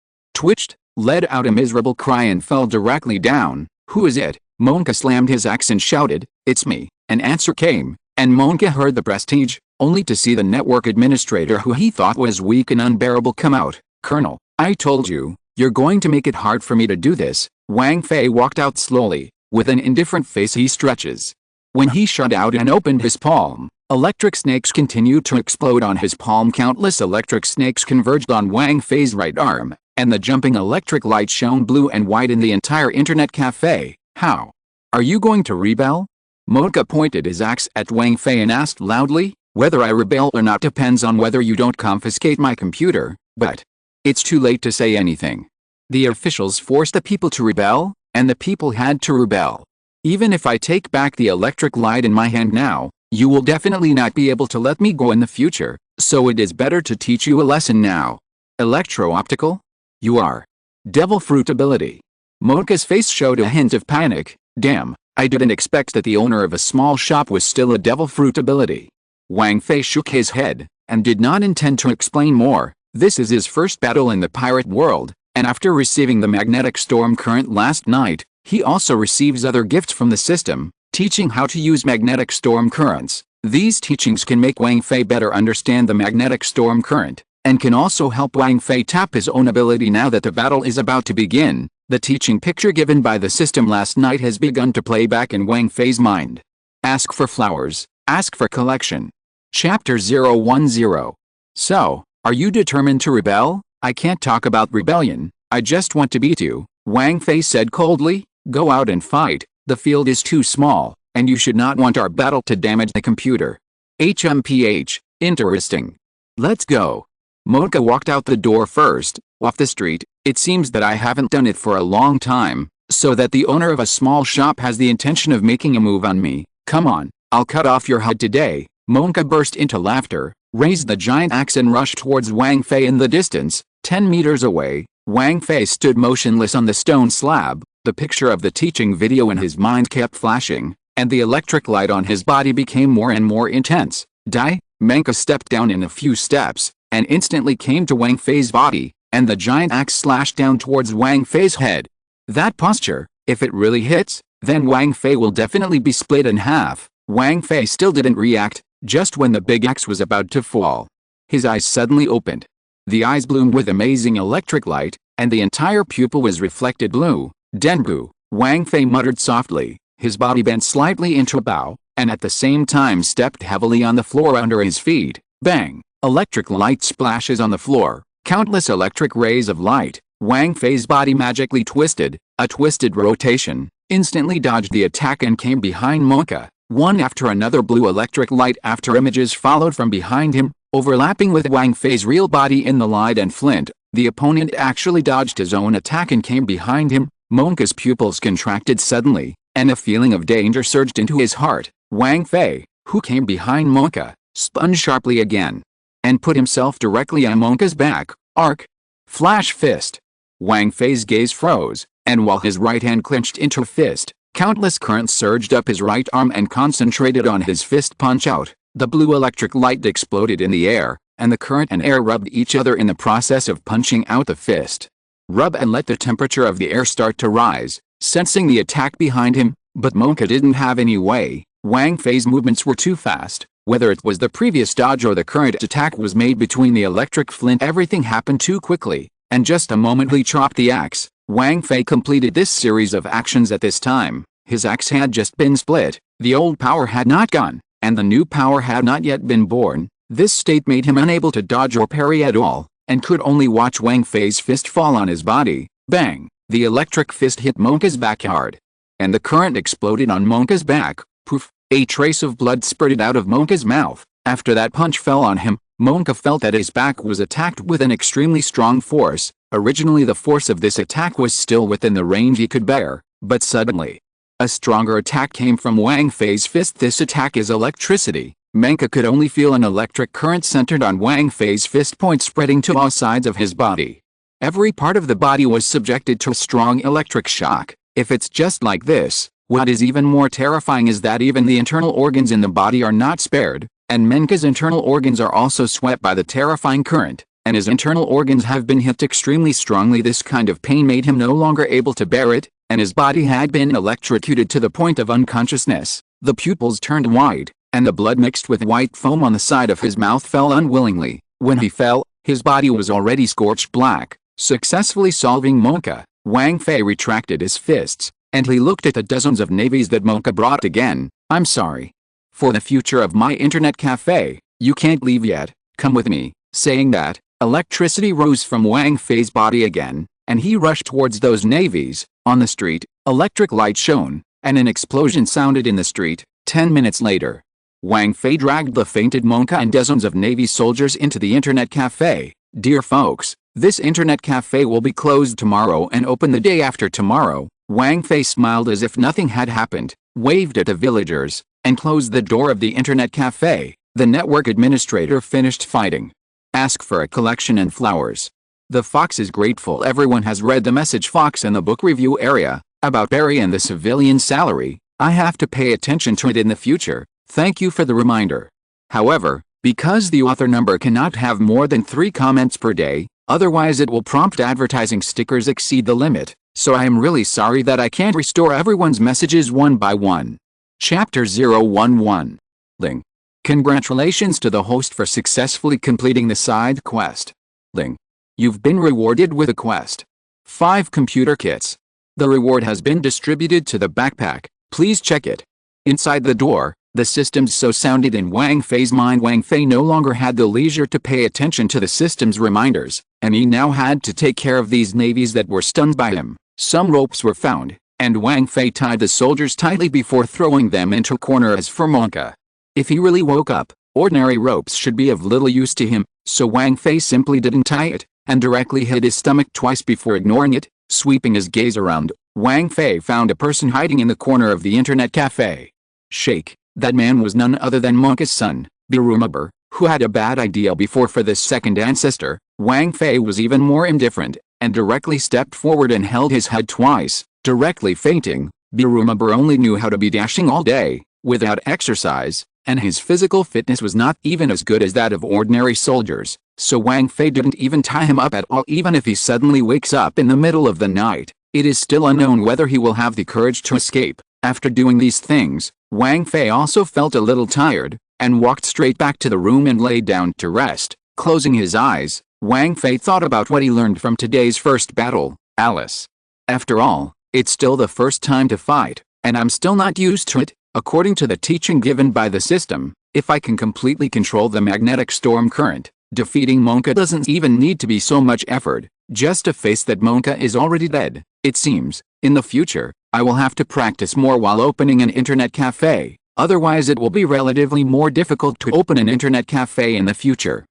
let out a miserable cry and fell directly down. "Who is it?" Monka slammed his axe and shouted. "It's me." An answer came, and Monka heard the prestige, only to see the network administrator who he thought was weak and unbearable come out. "Colonel, I told you, you're going to make it hard for me to do this." Wang Fei walked out slowly. With an indifferent face he stretches. When he shut out and opened his palm, electric snakes continued to explode on his palm. Countless electric snakes converged on Wang Fei's right arm, and the jumping electric light shone blue and white in the entire internet cafe. "How? Are you going to rebel?" Monka pointed his axe at Wang Fei and asked loudly. "Whether I rebel or not depends on whether you don't confiscate my computer, but it's too late to say anything. The officials forced the people to rebel, and the people had to rebel. Even if I take back the electric light in my hand now, you will definitely not be able to let me go in the future, so it is better to teach you a lesson now." Electro-optical? You are. Devil fruit ability. Monka's face showed a hint of panic. Damn, I didn't expect that the owner of a small shop was still a devil fruit ability. Wang Fei shook his head, and did not intend to explain more. This is his first battle in the pirate world, and after receiving the magnetic storm current last night, he also receives other gifts from the system, teaching how to use magnetic storm currents. These teachings can make Wang Fei better understand the magnetic storm current, and can also help Wang Fei tap his own ability now that the battle is about to begin. The teaching picture given by the system last night has begun to play back in Wang Fei's mind. Ask for flowers, ask for collection. Chapter 010. So, are you determined to rebel? I can't talk about rebellion, I just want to beat you, Wang Fei said coldly. Go out and fight, the field is too small, and you should not want our battle to damage the computer. HMPH, interesting. Let's go. Monka walked out the door first, off the street. It seems that I haven't done it for a long time, so that the owner of a small shop has the intention of making a move on me. Come on, I'll cut off your head today. Monka burst into laughter, raised the giant axe and rushed towards Wang Fei in the distance. 10 meters away, Wang Fei stood motionless on the stone slab. The picture of the teaching video in his mind kept flashing, and the electric light on his body became more and more intense. Die? Monka stepped down in a few steps, and instantly came to Wang Fei's body, and the giant axe slashed down towards Wang Fei's head. That posture, if it really hits, then Wang Fei will definitely be split in half. Wang Fei still didn't react, just when the big axe was about to fall. His eyes suddenly opened. The eyes bloomed with amazing electric light, and the entire pupil was reflected blue. Denbu, Wang Fei muttered softly. His body bent slightly into a bow, and at the same time stepped heavily on the floor under his feet. Bang! Electric light splashes on the floor. Countless electric rays of light. Wang Fei's body magically twisted. A twisted rotation instantly dodged the attack and came behind Monka. One after another blue electric light after images followed from behind him, overlapping with Wang Fei's real body in the light and flint. The opponent actually dodged his own attack and came behind him. Monka's pupils contracted suddenly, and a feeling of danger surged into his heart. Wang Fei, who came behind Monka, spun sharply again, and put himself directly on Monka's back. Arc! Flash fist! Wang Fei's gaze froze, and while his right hand clenched into a fist, countless currents surged up his right arm and concentrated on his fist punch-out. The blue electric light exploded in the air, and the current and air rubbed each other in the process of punching out the fist. Rub and let the temperature of the air start to rise, sensing the attack behind him, but Monka didn't have any way. Wang Fei's movements were too fast. Whether it was the previous dodge or the current attack was made between the electric flint, everything happened too quickly, and just a moment he chopped the axe. Wang Fei completed this series of actions at this time. His axe had just been split, the old power had not gone, and the new power had not yet been born. This state made him unable to dodge or parry at all, and could only watch Wang Fei's fist fall on his body. Bang! The electric fist hit Monka's back hard, and the current exploded on Monka's back. Poof! A trace of blood spurted out of Monka's mouth. After that punch fell on him, Monka felt that his back was attacked with an extremely strong force. Originally the force of this attack was still within the range he could bear, but suddenly, a stronger attack came from Wang Fei's fist. This attack is electricity. Monka could only feel an electric current centered on Wang Fei's fist point spreading to all sides of his body. Every part of the body was subjected to a strong electric shock. If it's just like this, what is even more terrifying is that even the internal organs in the body are not spared, and Monka's internal organs are also swept by the terrifying current, and his internal organs have been hit extremely strongly. This kind of pain made him no longer able to bear it, and his body had been electrocuted to the point of unconsciousness. The pupils turned wide, and the blood mixed with white foam on the side of his mouth fell unwillingly. When he fell, his body was already scorched black. Successfully solving Monka, Wang Fei retracted his fists, and he looked at the dozens of navies that Monka brought again. I'm sorry. For the future of my internet cafe, you can't leave yet, come with me. Saying that, electricity rose from Wang Fei's body again, and he rushed towards those navies. On the street, electric light shone, and an explosion sounded in the street. 10 minutes later, Wang Fei dragged the fainted Monka and dozens of Navy soldiers into the internet cafe. Dear folks, this internet cafe will be closed tomorrow and open the day after tomorrow. Wang Fei smiled as if nothing had happened, waved at the villagers, and closed the door of the internet cafe. The network administrator finished fighting. Ask for a collection and flowers. The fox is grateful everyone has read the message fox in the book review area, about Barry and the civilian salary. I have to pay attention to it in the future. Thank you for the reminder. However, because the author number cannot have more than 3 comments per day, otherwise it will prompt advertising stickers exceed the limit, so I am really sorry that I can't restore everyone's messages one by one. Chapter 011. Ling. Congratulations to the host for successfully completing the side quest. Ling. You've been rewarded with a quest. 5 computer kits. The reward has been distributed to the backpack. Please check it. Inside the door, the systems so sounded in Wang Fei's mind. Wang Fei no longer had the leisure to pay attention to the system's reminders, and he now had to take care of these navies that were stunned by him. Some ropes were found, and Wang Fei tied the soldiers tightly before throwing them into a corner. As for Monka, if he really woke up, ordinary ropes should be of little use to him, so Wang Fei simply didn't tie it, and directly hit his stomach twice before ignoring it. Sweeping his gaze around, Wang Fei found a person hiding in the corner of the internet cafe. Shake. That man was none other than Monka's son, Birumabur, who had a bad idea before for this second ancestor. Wang Fei was even more indifferent, and directly stepped forward and held his head twice, directly fainting. Birumabur only knew how to be dashing all day, without exercise, and his physical fitness was not even as good as that of ordinary soldiers, so Wang Fei didn't even tie him up at all. Even if he suddenly wakes up in the middle of the night, it is still unknown whether he will have the courage to escape. After doing these things, Wang Fei also felt a little tired, and walked straight back to the room and lay down to rest. Closing his eyes, Wang Fei thought about what he learned from today's first battle. Alice. After all, it's still the first time to fight, and I'm still not used to it. According to the teaching given by the system, if I can completely control the magnetic storm current, defeating Monka doesn't even need to be so much effort, just to face that Monka is already dead. It seems, in the future, I will have to practice more while opening an internet cafe, otherwise it will be relatively more difficult to open an internet cafe in the future.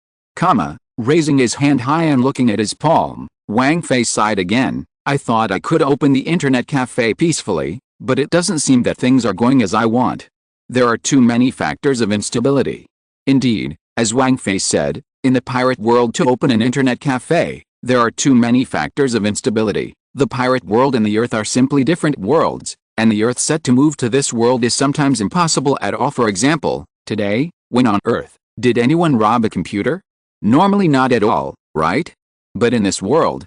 Raising his hand high and looking at his palm, Wang Fei sighed again. I thought I could open the internet cafe peacefully, but it doesn't seem that things are going as I want. There are too many factors of instability. Indeed, as Wang Fei said, in the pirate world to open an internet cafe, there are too many factors of instability. The pirate world and the Earth are simply different worlds, and the Earth set to move to this world is sometimes impossible at all. For example, today, when on Earth, did anyone rob a computer? Normally not at all, right? But in this world,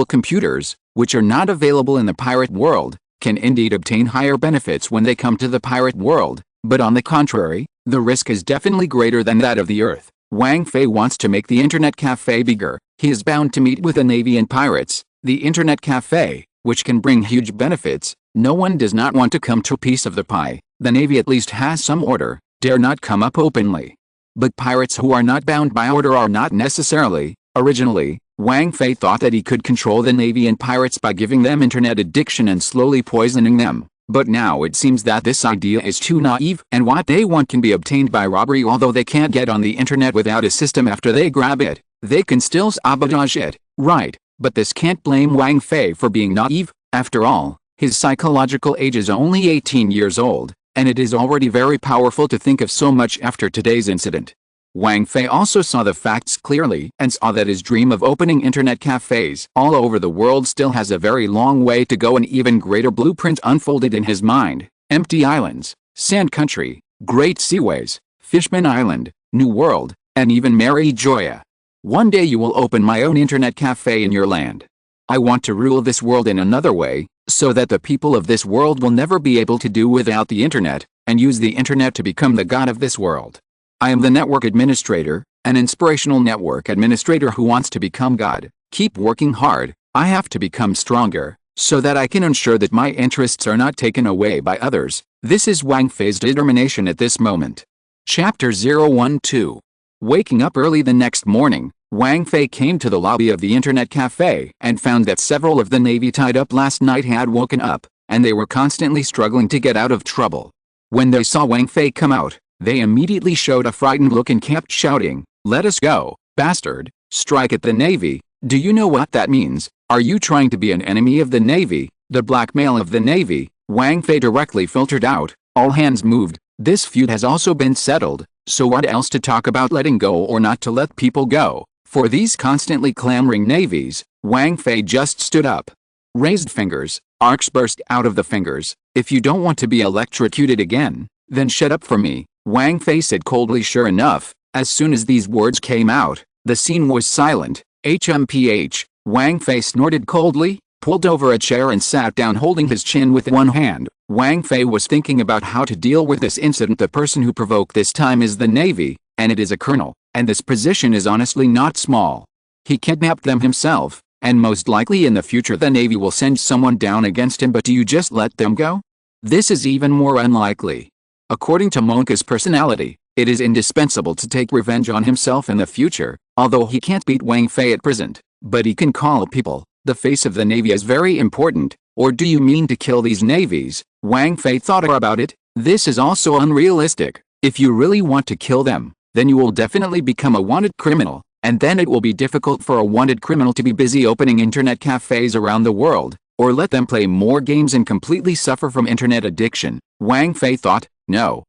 computers, which are not available in the pirate world, can indeed obtain higher benefits when they come to the pirate world, but on the contrary, the risk is definitely greater than that of the Earth. Wang Fei wants to make the internet cafe bigger. He is bound to meet with a navy and pirates. The internet cafe, which can bring huge benefits, no one does not want to come to a piece of the pie. The navy at least has some order, dare not come up openly. But pirates who are not bound by order are not necessarily. Originally, Wang Fei thought that he could control the navy and pirates by giving them internet addiction and slowly poisoning them. But now it seems that this idea is too naive, and what they want can be obtained by robbery. Although they can't get on the internet without a system after they grab it, they can still sabotage it, right? But this can't blame Wang Fei for being naive. After all, his psychological age is only 18 years old, and it is already very powerful to think of so much after today's incident. Wang Fei also saw the facts clearly and saw that his dream of opening internet cafes all over the world still has a very long way to go. An even greater blueprint unfolded in his mind: empty islands, sand country, great seaways, Fishman Island, New World, and even Mary Joya. One day you will open my own internet cafe in your land. I want to rule this world in another way, so that the people of this world will never be able to do without the internet, and use the internet to become the god of this world. I am the network administrator, an inspirational network administrator who wants to become God. Keep working hard. I have to become stronger, so that I can ensure that my interests are not taken away by others. This is Wang Fei's determination at this moment. Chapter 012. Waking up early the next morning, Wang Fei came to the lobby of the internet cafe and found that several of the navy tied up last night had woken up, and they were constantly struggling to get out of trouble. When they saw Wang Fei come out, they immediately showed a frightened look and kept shouting, "Let us go, bastard, strike at the navy. Do you know what that means? Are you trying to be an enemy of the navy, the blackmail of the navy?" Wang Fei directly filtered out. All hands moved. This feud has also been settled, so what else to talk about letting go or not to let people go? For these constantly clamoring navies, Wang Fei just stood up. Raised fingers, arcs burst out of the fingers. If you don't want to be electrocuted again, then shut up for me, Wang Fei said coldly. Sure enough, as soon as these words came out, the scene was silent. HMPH, Wang Fei snorted coldly, pulled over a chair and sat down holding his chin with one hand. Wang Fei was thinking about how to deal with this incident. The person who provoked this time is the Navy, and it is a colonel, and this position is honestly not small. He kidnapped them himself, and most likely in the future the Navy will send someone down against him. But do you just let them go? This is even more unlikely. According to Monka's personality, it is indispensable to take revenge on himself in the future, although he can't beat Wang Fei at present, but he can call people. The face of the Navy is very important. Or do you mean to kill these navies? Wang Fei thought about it. This is also unrealistic. If you really want to kill them, then you will definitely become a wanted criminal, and then it will be difficult for a wanted criminal to be busy opening internet cafes around the world, or let them play more games and completely suffer from internet addiction. Wang Fei thought, no,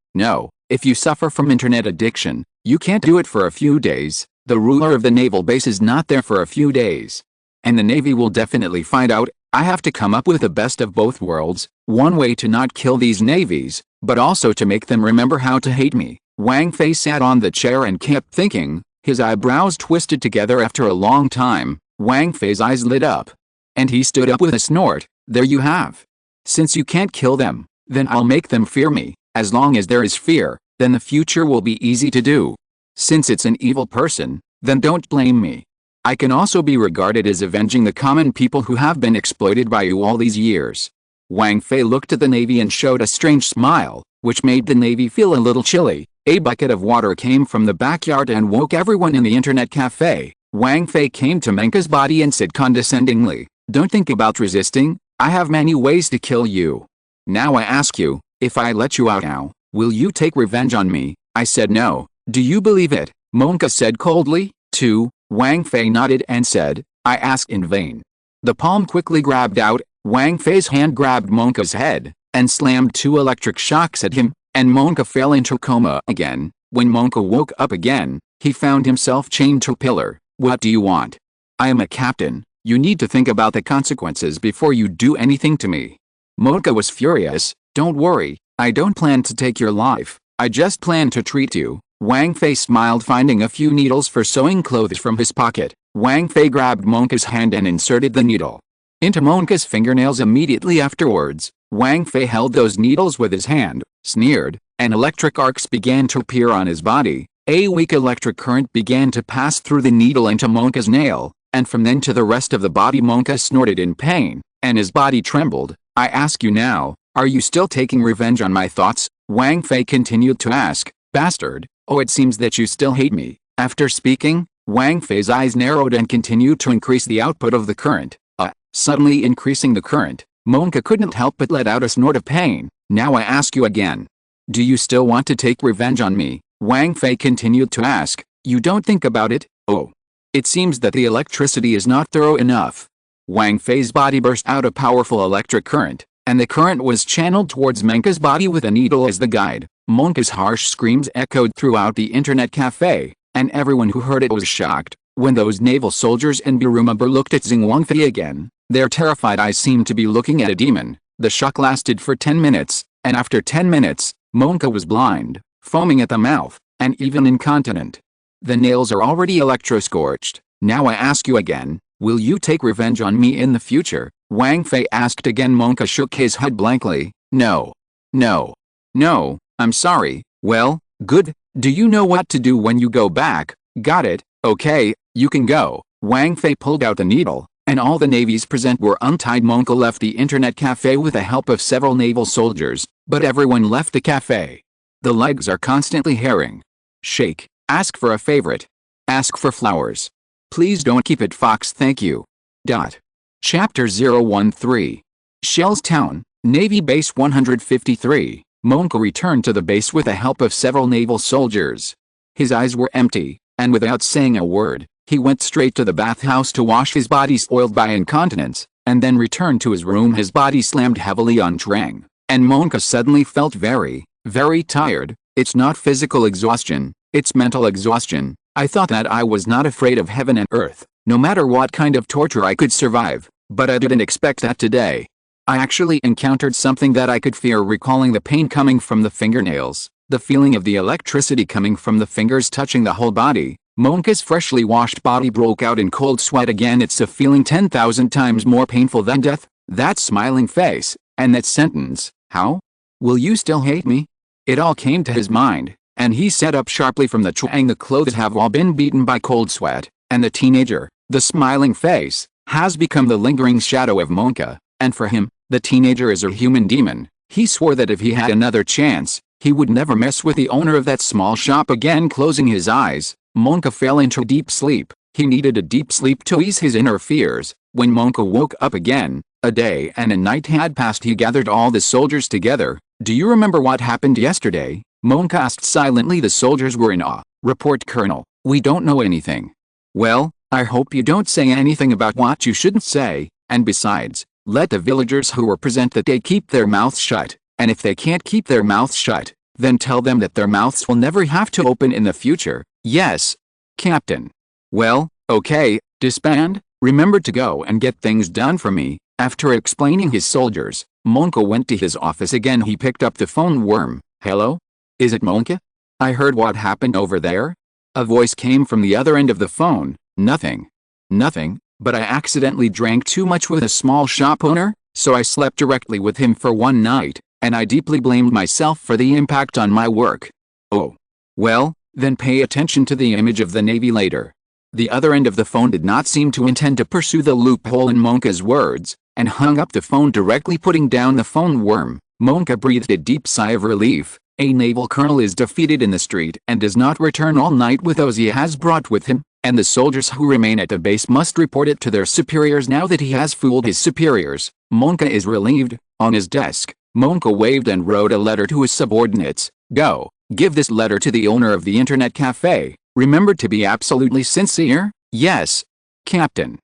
if you suffer from internet addiction, you can't do it for a few days. The ruler of the naval base is not there for a few days. And the Navy will definitely find out. I have to come up with the best of both worlds, one way to not kill these navies, but also to make them remember how to hate me. Wang Fei sat on the chair and kept thinking, his eyebrows twisted together. After a long time, Wang Fei's eyes lit up. And he stood up with a snort. There you have. Since you can't kill them, then I'll make them fear me. As long as there is fear, then the future will be easy to do. Since it's an evil person, then don't blame me. I can also be regarded as avenging the common people who have been exploited by you all these years. Wang Fei looked at the Navy and showed a strange smile, which made the Navy feel a little chilly. A bucket of water came from the backyard and woke everyone in the internet cafe. Wang Fei came to Menka's body and said condescendingly, don't think about resisting. I have many ways to kill you. Now I ask you, if I let you out now, will you take revenge on me? I said no. Do you believe it? Monka said coldly. 2. Wang Fei nodded and said, I asked in vain. The palm quickly grabbed out. Wang Fei's hand grabbed Monka's head and slammed 2 electric shocks at him, and Monka fell into coma again. When Monka woke up again, he found himself chained to a pillar. What do you want? I am a captain. You need to think about the consequences before you do anything to me. Monka was furious. Don't worry, I don't plan to take your life. I just plan to treat you. Wang Fei smiled, finding a few needles for sewing clothes from his pocket. Wang Fei grabbed Monka's hand and inserted the needle into Monka's fingernails. Immediately afterwards, Wang Fei held those needles with his hand, sneered, and electric arcs began to appear on his body. A weak electric current began to pass through the needle into Monka's nail, and from then to the rest of the body. Monka snorted in pain, and his body trembled. I ask you now, are you still taking revenge on my thoughts? Wang Fei continued to ask. Bastard. Oh, it seems that you still hate me. After speaking, Wang Fei's eyes narrowed and continued to increase the output of the current. Suddenly increasing the current, Monka couldn't help but let out a snort of pain. Now I ask you again. Do you still want to take revenge on me? Wang Fei continued to ask. You don't think about it? Oh. It seems that the electricity is not thorough enough. Wang Fei's body burst out a powerful electric current, and the current was channeled towards Monka's body with a needle as the guide. Monka's harsh screams echoed throughout the internet cafe, and everyone who heard it was shocked. When those naval soldiers and Birumabur looked at Wang Fei again, their terrified eyes seemed to be looking at a demon. The shock lasted for 10 minutes, and after 10 minutes, Monka was blind, foaming at the mouth, and even incontinent. The nails are already electro-scorched. Now I ask you again, will you take revenge on me in the future? Wang Fei asked again. Monka shook his head blankly. No. I'm sorry. Well, good. Do you know what to do when you go back? Got it. Okay, you can go. Wang Fei pulled out the needle, and all the navies present were untied. Monka left the internet cafe with the help of several naval soldiers, but everyone left the cafe. The legs are constantly herring. Shake. Ask for a favorite. Ask for flowers. Please don't keep it Fox, thank you. Chapter 013. Shell's Town, Navy Base 153. Monka returned to the base with the help of several naval soldiers. His eyes were empty, and without saying a word, he went straight to the bathhouse to wash his body spoiled by incontinence, and then returned to his room. His body slammed heavily on Trang, and Monka suddenly felt very tired. It's not physical exhaustion, it's mental exhaustion. I thought that I was not afraid of heaven and earth, no matter what kind of torture I could survive, but I didn't expect that today. I actually encountered something that I could fear, recalling the pain coming from the fingernails, the feeling of the electricity coming from the fingers touching the whole body. Monka's freshly washed body broke out in cold sweat again. It's a feeling 10,000 times more painful than death. That smiling face, and that sentence, "How? Will you still hate me?" It all came to his mind, and he sat up sharply from the chair. The clothes have all been beaten by cold sweat, and the teenager, the smiling face, has become the lingering shadow of Monka, and for him, the teenager is a human demon. He swore that if he had another chance, he would never mess with the owner of that small shop again. Closing his eyes, Monka fell into deep sleep. He needed a deep sleep to ease his inner fears. When Monka woke up again, a day and a night had passed. He gathered all the soldiers together. "Do you remember what happened yesterday?" Monka asked silently. The soldiers were in awe. "Report, Colonel. We don't know anything." "Well, I hope you don't say anything about what you shouldn't say, and besides, let the villagers who were present that day keep their mouths shut, and if they can't keep their mouths shut, then tell them that their mouths will never have to open in the future." "Yes, Captain." "Well, okay, disband. Remember to go and get things done for me." After explaining his soldiers, Monka went to his office again. He picked up the phone. "Worm, hello? Is it Monka? I heard what happened over there." A voice came from the other end of the phone. "Nothing. Nothing, but I accidentally drank too much with a small shop owner, so I slept directly with him for one night, and I deeply blamed myself for the impact on my work." "Oh. Well, then pay attention to the image of the Navy later." The other end of the phone did not seem to intend to pursue the loophole in Monka's words, and hung up the phone directly, putting down the phone. Worm. Monka breathed a deep sigh of relief. A naval colonel is defeated in the street and does not return all night with those he has brought with him, and the soldiers who remain at the base must report it to their superiors. Now that he has fooled his superiors, Monka is relieved. On his desk, Monka waved and wrote a letter to his subordinates. "Go, give this letter to the owner of the internet cafe. Remember to be absolutely sincere." "Yes, Captain."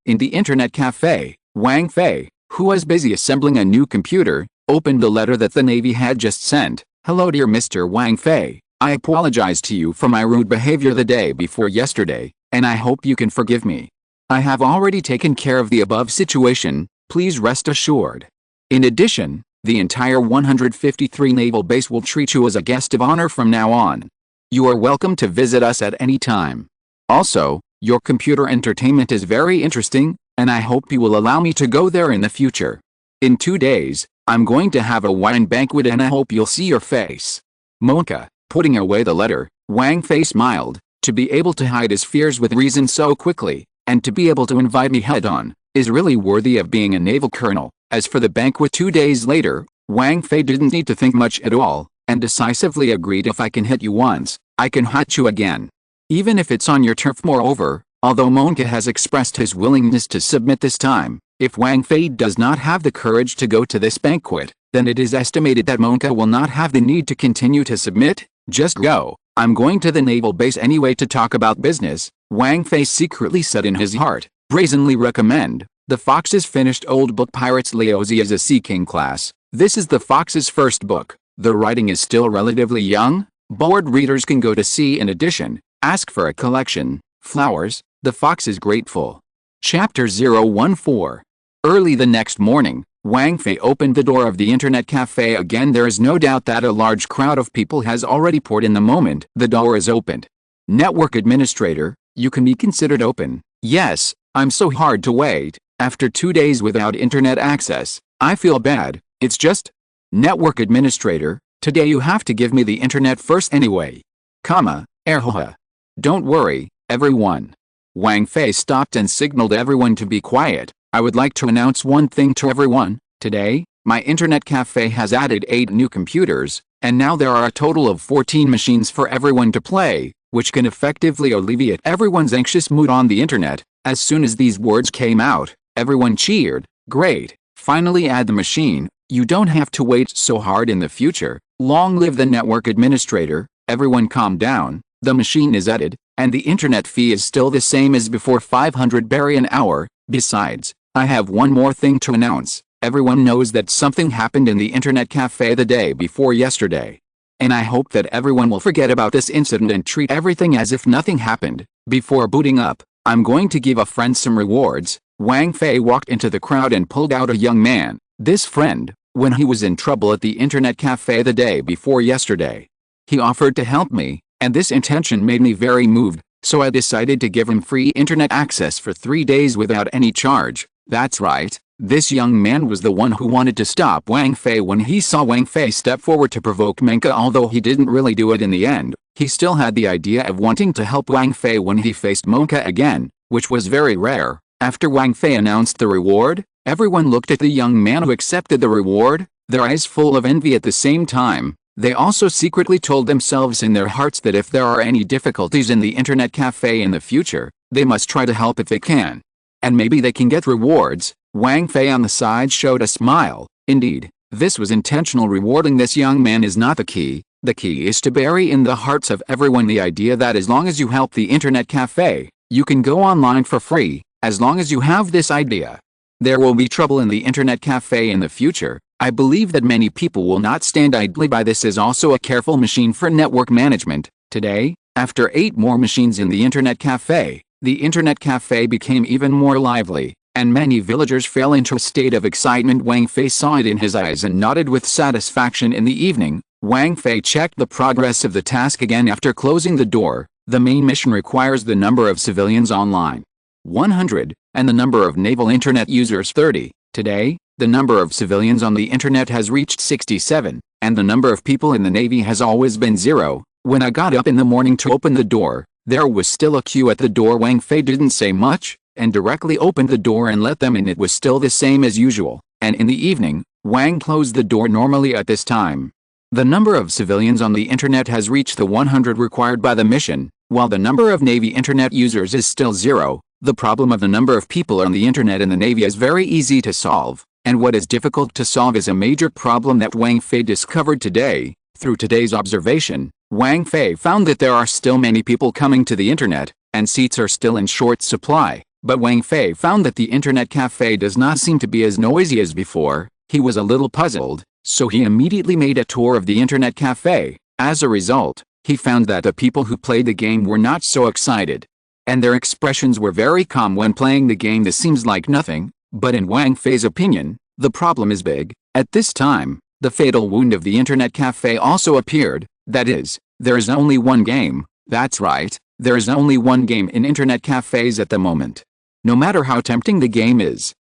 In the internet cafe, Wang Fei, who was busy assembling a new computer, opened the letter that the Navy had just sent. "Hello dear Mr. Wang Fei. I apologize to you for my rude behavior the day before yesterday, and I hope you can forgive me. I have already taken care of the above situation, please rest assured. In addition, the entire 153 Naval Base will treat you as a guest of honor from now on. You are welcome to visit us at any time. Also, your computer entertainment is very interesting, and I hope you will allow me to go there in the future. In 2 days, I'm going to have a wine banquet and I hope you'll see your face." Monka, putting away the letter, Wang Fei smiled. To be able to hide his fears with reason so quickly, and to be able to invite me head-on, is really worthy of being a naval colonel. As for the banquet 2 days later, Wang Fei didn't need to think much at all, and decisively agreed. "If I can hit you once, I can hit you again. Even if it's on your turf." Moreover, although Monka has expressed his willingness to submit this time, if Wang Fei does not have the courage to go to this banquet, then it is estimated that Monka will not have the need to continue to submit. "Just go. I'm going to the naval base anyway to talk about business," Wang Fei secretly said in his heart. Brazenly recommend. The Fox's finished old book Pirates Laozi is a Sea King class. This is the Fox's first book. The writing is still relatively young. Bored readers can go to see. In addition, ask for a collection. Flowers. The Fox is grateful. Chapter 014. Early the next morning, Wang Fei opened the door of the internet cafe again. There is no doubt that a large crowd of people has already poured in. The moment the door is opened. "Network administrator, you can be considered open." "Yes, I'm so hard to wait. After 2 days without internet access, I feel bad. It's just..." "Network administrator, today you have to give me the internet first anyway. Erhoha. Don't worry, everyone." Wang Fei stopped and signaled everyone to be quiet. "I would like to announce one thing to everyone. Today, my internet cafe has added 8 new computers, and now there are a total of 14 machines for everyone to play, which can effectively alleviate everyone's anxious mood on the internet." As soon as these words came out, everyone cheered. "Great, finally add the machine. You don't have to wait so hard in the future. Long live the network administrator." Everyone calm down. The machine is added, and the internet fee is still the same as before, 500 berry an hour. Besides, I have one more thing to announce. Everyone knows that something happened in the internet cafe the day before yesterday. and I hope that everyone will forget about this incident and treat everything as if nothing happened. Before booting up, I'm going to give a friend some rewards." Wang Fei walked into the crowd and pulled out a young man. This friend, when he was in trouble at the internet cafe the day before yesterday, he offered to help me, and this intention made me very moved, so I decided to give him free internet access for 3 days without any charge. That's right, this young man was the one who wanted to stop Wang Fei when he saw Wang Fei step forward to provoke Menka. Although he didn't really do it in the end, he still had the idea of wanting to help Wang Fei when he faced Monka again, which was very rare. After Wang Fei announced the reward, everyone looked at the young man who accepted the reward, their eyes full of envy at the same time. They also secretly told themselves in their hearts that if there are any difficulties in the internet cafe in the future, they must try to help if they can. And maybe they can get rewards. Wang Fei on the side showed a smile. Indeed, this was intentional. Rewarding this young man is not the key. The key is to bury in the hearts of everyone the idea that as long as you help the internet cafe, you can go online for free. As long as you have this idea, there will be trouble in the internet cafe in the future. I believe that many people will not stand idly by. This is also a careful machine for network management. Today, after 8 more machines in the internet cafe, the internet cafe became even more lively, and many villagers fell into a state of excitement. Wang Fei saw it in his eyes and nodded with satisfaction. In the evening, Wang Fei checked the progress of the task again after closing the door. The main mission requires the number of civilians online 100, and the number of naval internet users 30. Today, the number of civilians on the internet has reached 67, and the number of people in the Navy has always been 0. When I got up in the morning to open the door, there was still a queue at the door. Wang Fei didn't say much, and directly opened the door and let them in. It was still the same as usual, and in the evening, Wang closed the door normally at this time. The number of civilians on the internet has reached the 100 required by the mission, while the number of Navy internet users is still 0. The problem of the number of people on the internet in the Navy is very easy to solve, and what is difficult to solve is a major problem that Wang Fei discovered today. Through today's observation, Wang Fei found that there are still many people coming to the internet, and seats are still in short supply. But Wang Fei found that the internet cafe does not seem to be as noisy as before. He was a little puzzled, so he immediately made a tour of the internet cafe. As a result, he found that the people who played the game were not so excited, and their expressions were very calm when playing the game. This seems like nothing, but in Wang Fei's opinion, the problem is big. At this time, the fatal wound of the internet cafe also appeared. That is, there is only one game. That's right, there is only one game in internet cafes at the moment. No matter how tempting the game is,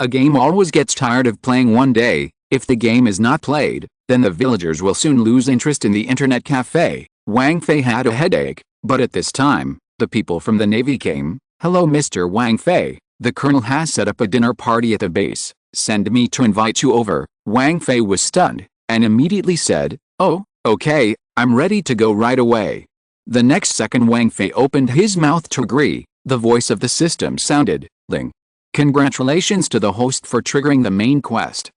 a game always gets tired of playing one day. If the game is not played, then the villagers will soon lose interest in the internet cafe. Wang Fei had a headache, but at this time, the people from the Navy came. "Hello Mr. Wang Fei, the Colonel has set up a dinner party at the base. Send me to invite you over." Wang Fei was stunned, and immediately said, "Oh, okay, I'm ready to go right away." The next second Wang Fei opened his mouth to agree. The voice of the system sounded, "Ling. Congratulations to the host for triggering the main quest.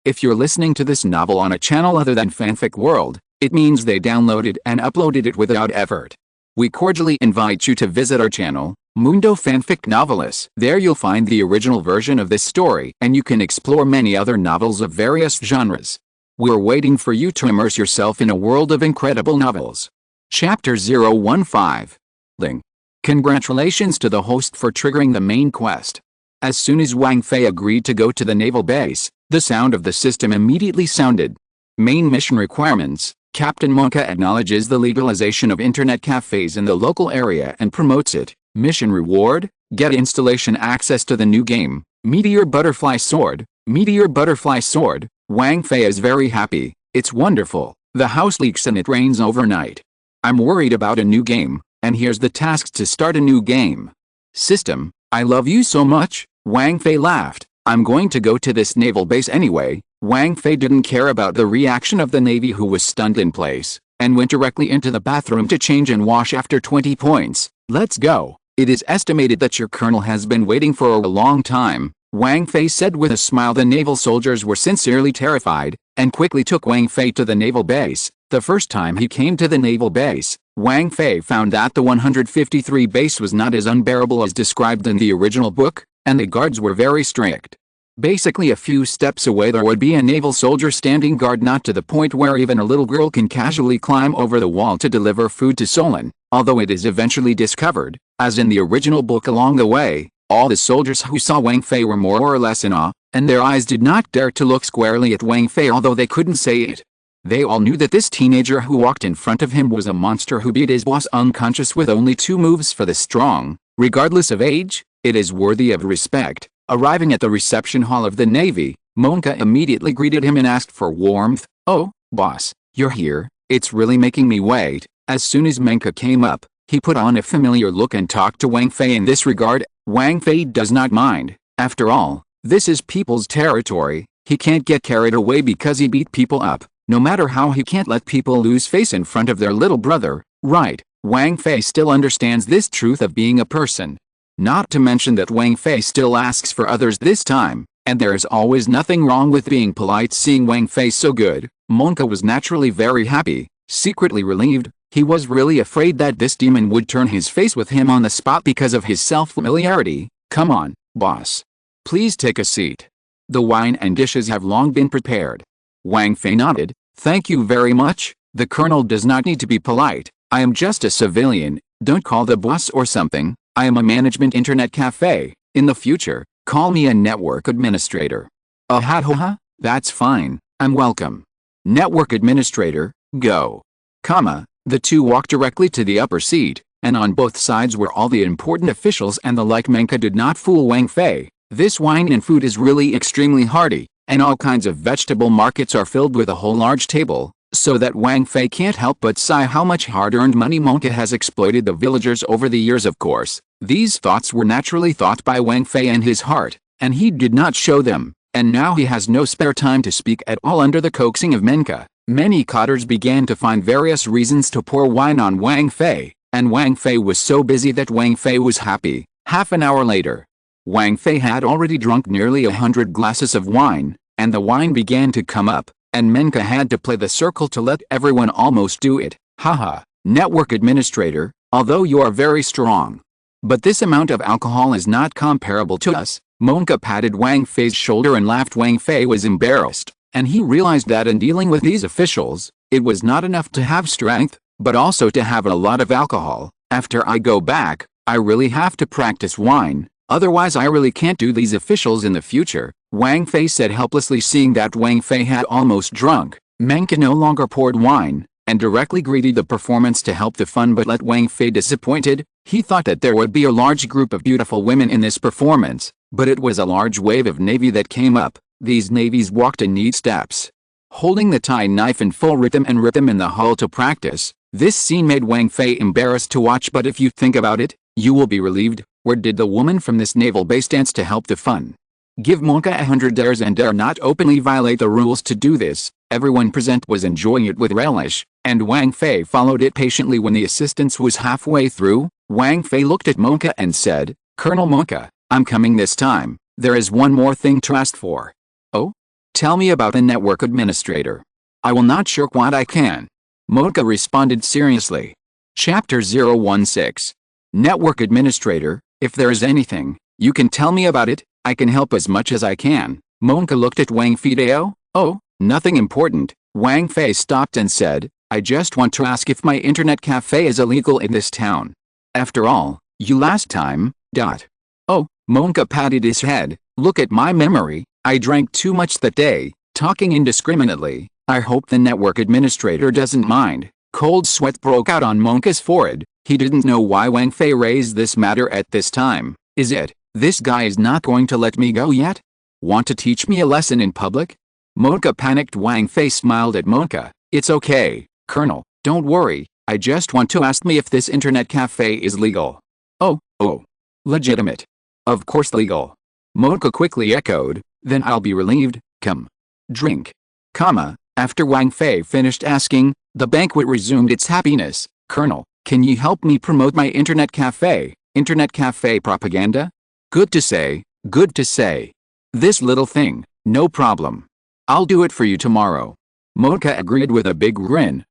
If you're listening to this novel on a channel other than Fanfic World, it means they downloaded and uploaded it without effort. We cordially invite you to visit our channel, Mundo Fanfic Novelis. There you'll find the original version of this story, and you can explore many other novels of various genres. We're waiting for you to immerse yourself in a world of incredible novels. Chapter 015. Ling. Congratulations to the host for triggering the main quest. As soon as Wang Fei agreed to go to the naval base, the sound of the system immediately sounded. Main mission requirements. Captain Monka acknowledges the legalization of internet cafes in the local area and promotes it. Mission reward, get installation access to the new game, Meteor Butterfly Sword. Meteor Butterfly Sword. Wang Fei is very happy. It's wonderful. The house leaks and it rains overnight. I'm worried about a new game, and here's the tasks to start a new game. System, I love you so much. Wang Fei laughed. I'm going to go to this naval base anyway. Wang Fei didn't care about the reaction of the Navy, who was stunned in place, and went directly into the bathroom to change and wash. After 20 points. Let's go. It is estimated that your colonel has been waiting for a long time, Wang Fei said with a smile. The naval soldiers were sincerely terrified, and quickly took Wang Fei to the naval base. The first time he came to the naval base, Wang Fei found that the 153 base was not as unbearable as described in the original book, and the guards were very strict. Basically a few steps away there would be a naval soldier standing guard, not to the point where even a little girl can casually climb over the wall to deliver food to Solon, although it is eventually discovered, as in the original book along the way, all the soldiers who saw Wang Fei were more or less in awe, and their eyes did not dare to look squarely at Wang Fei although they couldn't say it. They all knew that this teenager who walked in front of him was a monster who beat his boss unconscious with only 2 moves for the strong. Regardless of age, it is worthy of respect. Arriving at the reception hall of the Navy, Monka immediately greeted him and asked for warmth. "Oh, boss, you're here, it's really making me wait." As soon as Monka came up, he put on a familiar look and talked to Wang Fei in this regard. Wang Fei does not mind. After all, this is people's territory. He can't get carried away because he beat people up. No matter how, he can't let people lose face in front of their little brother, right? Wang Fei still understands this truth of being a person. Not to mention that Wang Fei still asks for others this time, and there is always nothing wrong with being polite. Seeing Wang Fei so good, Monka was naturally very happy, secretly relieved. He was really afraid that this demon would turn his face with him on the spot because of his self-familiarity. "Come on, boss. Please take a seat. The wine and dishes have long been prepared." Wang Fei nodded. "Thank you very much. The colonel does not need to be polite. I am just a civilian. Don't call the boss or something. I am a management internet cafe. In the future, call me a network administrator." Ha, that's fine. I'm welcome. Network administrator, go. The two walked directly to the upper seat, and on both sides were all the important officials and the like. Monka did not fool Wang Fei. This wine and food is really extremely hearty, and all kinds of vegetable markets are filled with a whole large table, so that Wang Fei can't help but sigh how much hard-earned money Monka has exploited the villagers over the years. Of course, these thoughts were naturally thought by Wang Fei in his heart, and he did not show them, and now he has no spare time to speak at all. Under the coaxing of Monka, many cotters began to find various reasons to pour wine on Wang Fei, and Wang Fei was so busy that Wang Fei was happy. Half an hour later, Wang Fei had already drunk nearly 100 glasses of wine, and the wine began to come up, and Monka had to play the circle to let everyone almost do it. Haha, network administrator, although you are very strong. But this amount of alcohol is not comparable to us. Monka patted Wang Fei's shoulder and laughed. Wang Fei was embarrassed, and he realized that in dealing with these officials, it was not enough to have strength, but also to have a lot of alcohol. "After I go back, I really have to practice wine, otherwise I really can't do these officials in the future," Wang Fei said helplessly. Seeing that Wang Fei had almost drunk, Monka no longer poured wine, and directly greeted the performance to help the fun but let Wang Fei disappointed. He thought that there would be a large group of beautiful women in this performance, but it was a large wave of navy that came up. These navies walked in neat steps, holding the tie knife in full rhythm in the hall to practice. This scene made Wang Fei embarrassed to watch, but if you think about it, you will be relieved. Where did the woman from this naval base dance to help the fun? Give Monka 100 dares and dare not openly violate the rules to do this. Everyone present was enjoying it with relish, and Wang Fei followed it patiently. When the assistance was halfway through, Wang Fei looked at Monka and said, "Colonel Monka, I'm coming this time. There is one more thing to ask for." "Oh? Tell me about the network administrator." "I will not shirk what I can," Monka responded seriously. Chapter 016. Network administrator, if there is anything, you can tell me about it. I can help as much as I can. Monka looked at Wang Fei. "Oh, nothing important." Wang Fei stopped and said, "I just want to ask if my internet cafe is illegal in this town. After all, you last time, Oh, Monka patted his head. "Look at my memory. I drank too much that day, talking indiscriminately. I hope the network administrator doesn't mind." Cold sweat broke out on Monka's forehead. He didn't know why Wang Fei raised this matter at this time. Is it, this guy is not going to let me go yet? Want to teach me a lesson in public? Monka panicked. Wang Fei smiled at Monka. "It's okay, Colonel, don't worry. I just want to ask me if this internet cafe is legal." Oh, legitimate. Of course legal. Monka quickly echoed, "Then I'll be relieved. Come. Drink." After Wang Fei finished asking, the banquet resumed its happiness. "Colonel, can you help me promote my internet cafe? Internet cafe propaganda? Good to say, good to say. This little thing, no problem. I'll do it for you tomorrow." Monka agreed with a big grin.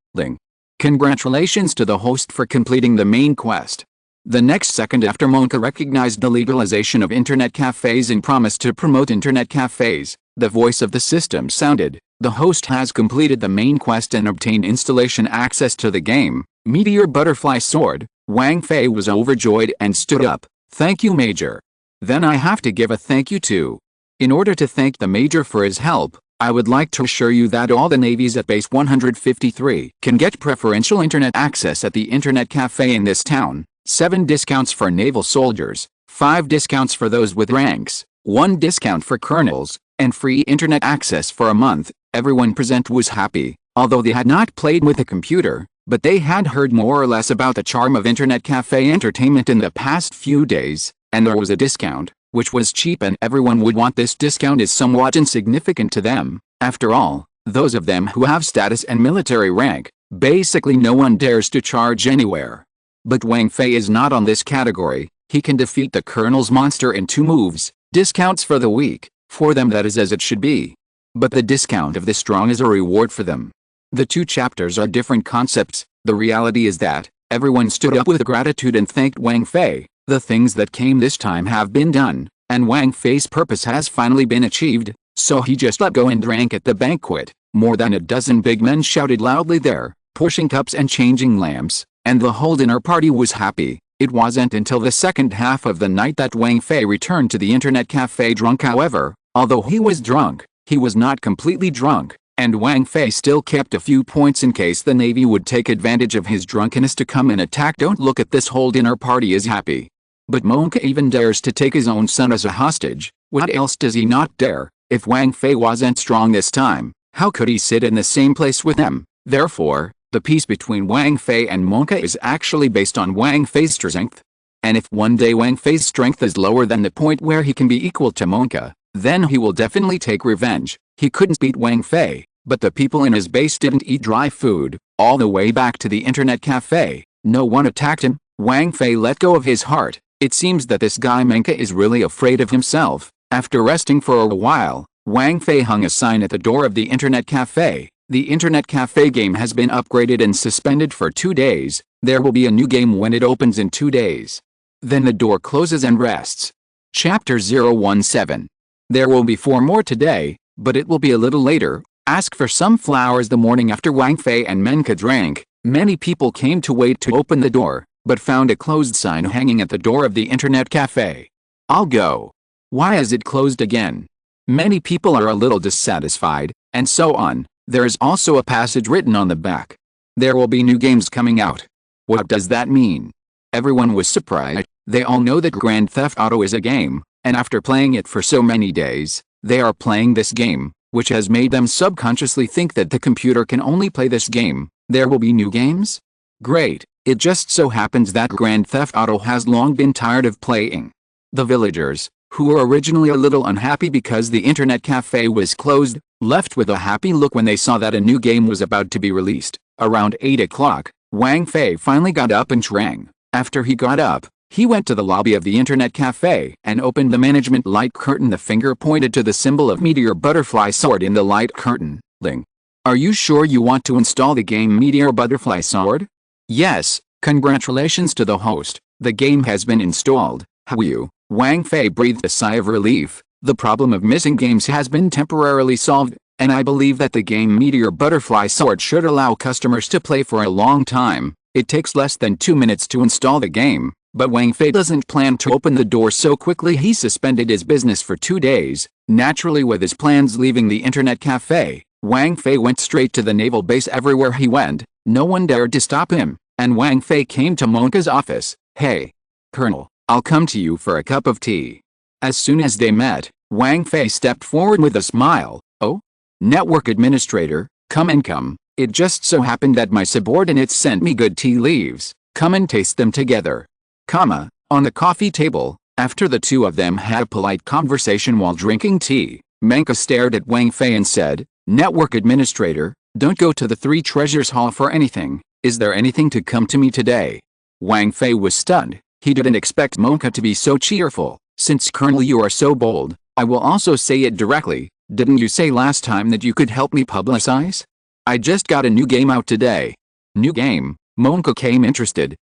"Congratulations to the host for completing the main quest. The next second after Monka recognized the legalization of internet cafes and promised to promote internet cafes, the voice of the system sounded. The host has completed the main quest and obtained installation access to the game, Meteor Butterfly Sword. Wang Fei was overjoyed and stood up. Thank you, Major. Then I have to give a thank you too. In order to thank the Major for his help, I would like to assure you that all the navies at base 153 can get preferential internet access at the internet cafe in this town. 7 discounts for naval soldiers, 5 discounts for those with ranks, 1 discount for colonels, and free internet access for a month. Everyone present was happy, although they had not played with a computer, but they had heard more or less about the charm of internet cafe entertainment in the past few days, and there was a discount, which was cheap and everyone would want. This discount is somewhat insignificant to them. After all, those of them who have status and military rank, basically no one dares to charge anywhere. But Wang Fei is not on this category. He can defeat the colonel's monster in 2 moves. Discounts for the weak, for them that is as it should be. But the discount of the strong is a reward for them. The 2 chapters are different concepts. The reality is that everyone stood up with gratitude and thanked Wang Fei. The things that came this time have been done, and Wang Fei's purpose has finally been achieved, so he just let go and drank at the banquet. More than a dozen big men shouted loudly there, pushing cups and changing lamps, and the whole dinner party was happy. It wasn't until the second half of the night that Wang Fei returned to the internet cafe drunk. However, although he was drunk, he was not completely drunk, and Wang Fei still kept a few points in case the Navy would take advantage of his drunkenness to come and attack. Don't look at this, whole dinner party is happy. But Monka even dares to take his own son as a hostage. What else does he not dare? If Wang Fei wasn't strong this time, how could he sit in the same place with them? Therefore, the peace between Wang Fei and Monka is actually based on Wang Fei's strength. And if one day Wang Fei's strength is lower than the point where he can be equal to Monka, then he will definitely take revenge. He couldn't beat Wang Fei, but the people in his base didn't eat dry food. All the way back to the internet cafe, no one attacked him. Wang Fei let go of his heart. It seems that this guy Monka is really afraid of himself. After resting for a while, Wang Fei hung a sign at the door of the internet cafe. The internet cafe game has been upgraded and suspended for 2 days. There will be a new game when it opens in 2 days. Then the door closes and rests. Chapter 017. There will be 4 more today, but it will be a little later. Ask for some flowers. The morning after Wang Fei and Monka drank, many people came to wait to open the door, but found a closed sign hanging at the door of the internet cafe. I'll go. Why is it closed again? Many people are a little dissatisfied, and so on. There is also a passage written on the back. There will be new games coming out. What does that mean? Everyone was surprised. They all know that Grand Theft Auto is a game, and after playing it for so many days, they are playing this game, which has made them subconsciously think that the computer can only play this game. There will be new games? Great. It just so happens that Grand Theft Auto has long been tired of playing. The villagers, who were originally a little unhappy because the internet cafe was closed, left with a happy look when they saw that a new game was about to be released. Around 8 o'clock, Wang Fei finally got up and drank. After he got up, he went to the lobby of the internet cafe and opened the management light curtain. The finger pointed to the symbol of Meteor Butterfly Sword in the light curtain. Ling. Are you sure you want to install the game Meteor Butterfly Sword? Yes, congratulations to the host. The game has been installed. How you? Wang Fei breathed a sigh of relief. The problem of missing games has been temporarily solved, and I believe that the game Meteor Butterfly Sword should allow customers to play for a long time. It takes less than 2 minutes to install the game, but Wang Fei doesn't plan to open the door so quickly. He suspended his business for 2 days. Naturally, with his plans leaving the internet cafe, Wang Fei went straight to the naval base. Everywhere he went, no one dared to stop him, and Wang Fei came to Monka's office. Hey, Colonel, I'll come to you for a cup of tea. As soon as they met, Wang Fei stepped forward with a smile. Oh? Network Administrator, come and come. It just so happened that my subordinates sent me good tea leaves. Come and taste them together. On the coffee table, after the two of them had a polite conversation while drinking tea, Monka stared at Wang Fei and said, Network Administrator, don't go to the 3 Treasures Hall for anything. Is there anything to come to me today? Wang Fei was stunned. He didn't expect Monka to be so cheerful. Since Colonel, you are so bold, I will also say it directly. Didn't you say last time that you could help me publicize? I just got a new game out today. New game? Monka came interested.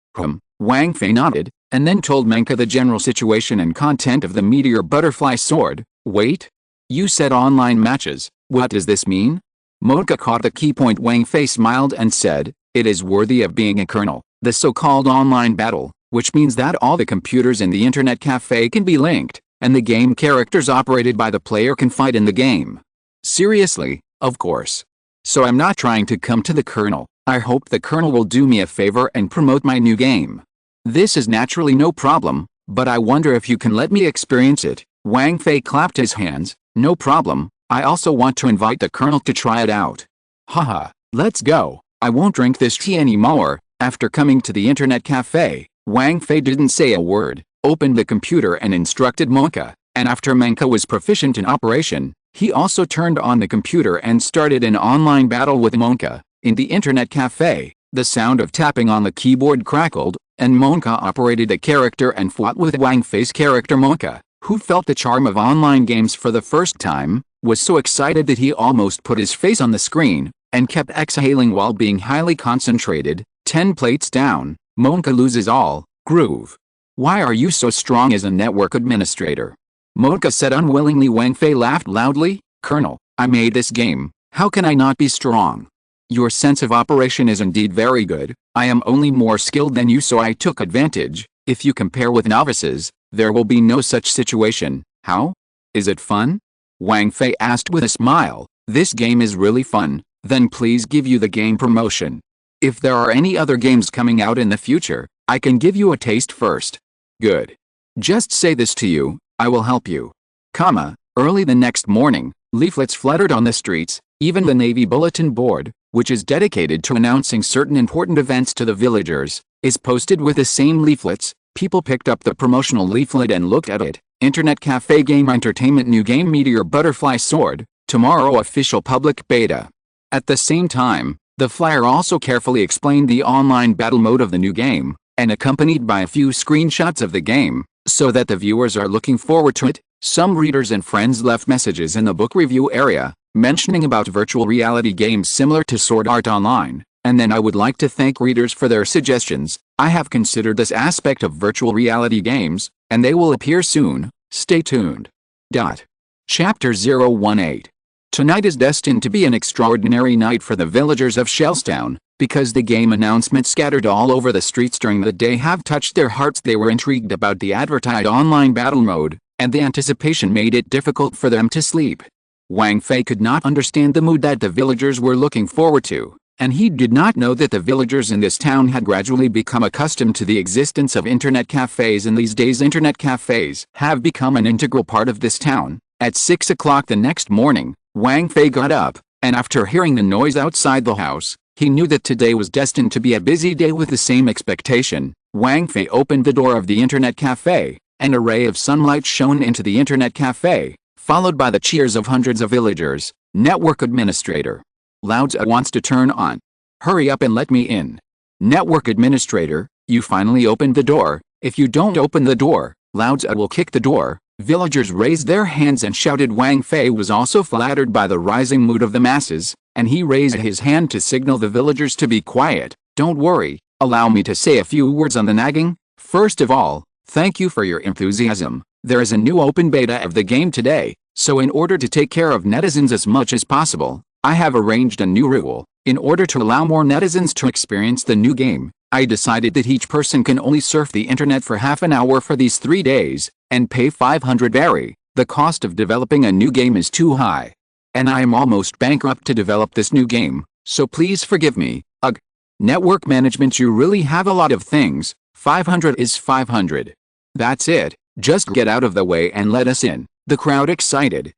Wang Fei nodded. and then told Menka the general situation and content of the meteor butterfly sword. Wait? You said online matches, what does this mean? Monka caught the key point. Wang Fei smiled and said, it is worthy of being a kernel, the so-called online battle, which means that all the computers in the internet cafe can be linked, and the game characters operated by the player can fight in the game. Seriously, of course. So I'm not trying to come to the kernel. I hope the kernel will do me a favor and promote my new game. This is naturally no problem, but I wonder if you can let me experience it. Wang Fei clapped his hands. No problem, I also want to invite the kernel to try it out. Haha, let's go. I won't drink this tea anymore. After coming to the internet cafe, Wang Fei didn't say a word, opened the computer and instructed Monka, and after Menka was proficient in operation, he also turned on the computer and started an online battle with Monka. In the internet cafe, the sound of tapping on the keyboard crackled, and Monka operated a character and fought with Wang Fei's character. Monka, who felt the charm of online games for the first time, was so excited that he almost put his face on the screen, and kept exhaling while being highly concentrated. 10 plates down, Monka loses all. Groove. Why are you so strong as a network administrator? Monka said unwillingly. Wang Fei laughed loudly. Colonel, I made this game, how can I not be strong? Your sense of operation is indeed very good. I am only more skilled than you, so I took advantage. If you compare with novices, there will be no such situation. How? Is it fun? Wang Fei asked with a smile. This game is really fun. Then please give you the game promotion. If there are any other games coming out in the future, I can give you a taste first. Good. Just say this to you, I will help you. Early the next morning, leaflets fluttered on the streets. Even the Navy bulletin board, which is dedicated to announcing certain important events to the villagers, is posted with the same leaflets. People picked up the promotional leaflet and looked at it. Internet Cafe Game Entertainment New Game Meteor Butterfly Sword, tomorrow official public beta. At the same time, the flyer also carefully explained the online battle mode of the new game, and accompanied by a few screenshots of the game, so that the viewers are looking forward to it. Some readers and friends left messages in the book review area, mentioning about virtual reality games similar to Sword Art Online, and then I would like to thank readers for their suggestions. I have considered this aspect of virtual reality games, and they will appear soon. Stay tuned. Chapter 018. Tonight is destined to be an extraordinary night for the villagers of Shellstown, because the game announcements scattered all over the streets during the day have touched their hearts. They were intrigued about the advertised online battle mode, and the anticipation made it difficult for them to sleep. Wang Fei could not understand the mood that the villagers were looking forward to, and he did not know that the villagers in this town had gradually become accustomed to the existence of internet cafes. In these days, internet cafes have become an integral part of this town. At 6 o'clock the next morning, Wang Fei got up, and after hearing the noise outside the house, he knew that today was destined to be a busy day. With the same expectation, Wang Fei opened the door of the internet cafe. An array of sunlight shone into the internet cafe, followed by the cheers of hundreds of villagers. Network administrator. Louds wants to turn on. Hurry up and let me in. Network administrator, you finally opened the door. If you don't open the door, Louds will kick the door. Villagers raised their hands and shouted. Wang Fei was also flattered by the rising mood of the masses, and he raised his hand to signal the villagers to be quiet. Don't worry, allow me to say a few words on the nagging. First of all, thank you for your enthusiasm. There is a new open beta of the game today, so in order to take care of netizens as much as possible, I have arranged a new rule. In order to allow more netizens to experience the new game, I decided that each person can only surf the internet for half an hour for these 3 days, and pay 500 berry. The cost of developing a new game is too high, and I am almost bankrupt to develop this new game, so please forgive me. Ugh. Network management, you really have a lot of things. 500 is 500. That's it, just get out of the way and let us in. The crowd excited.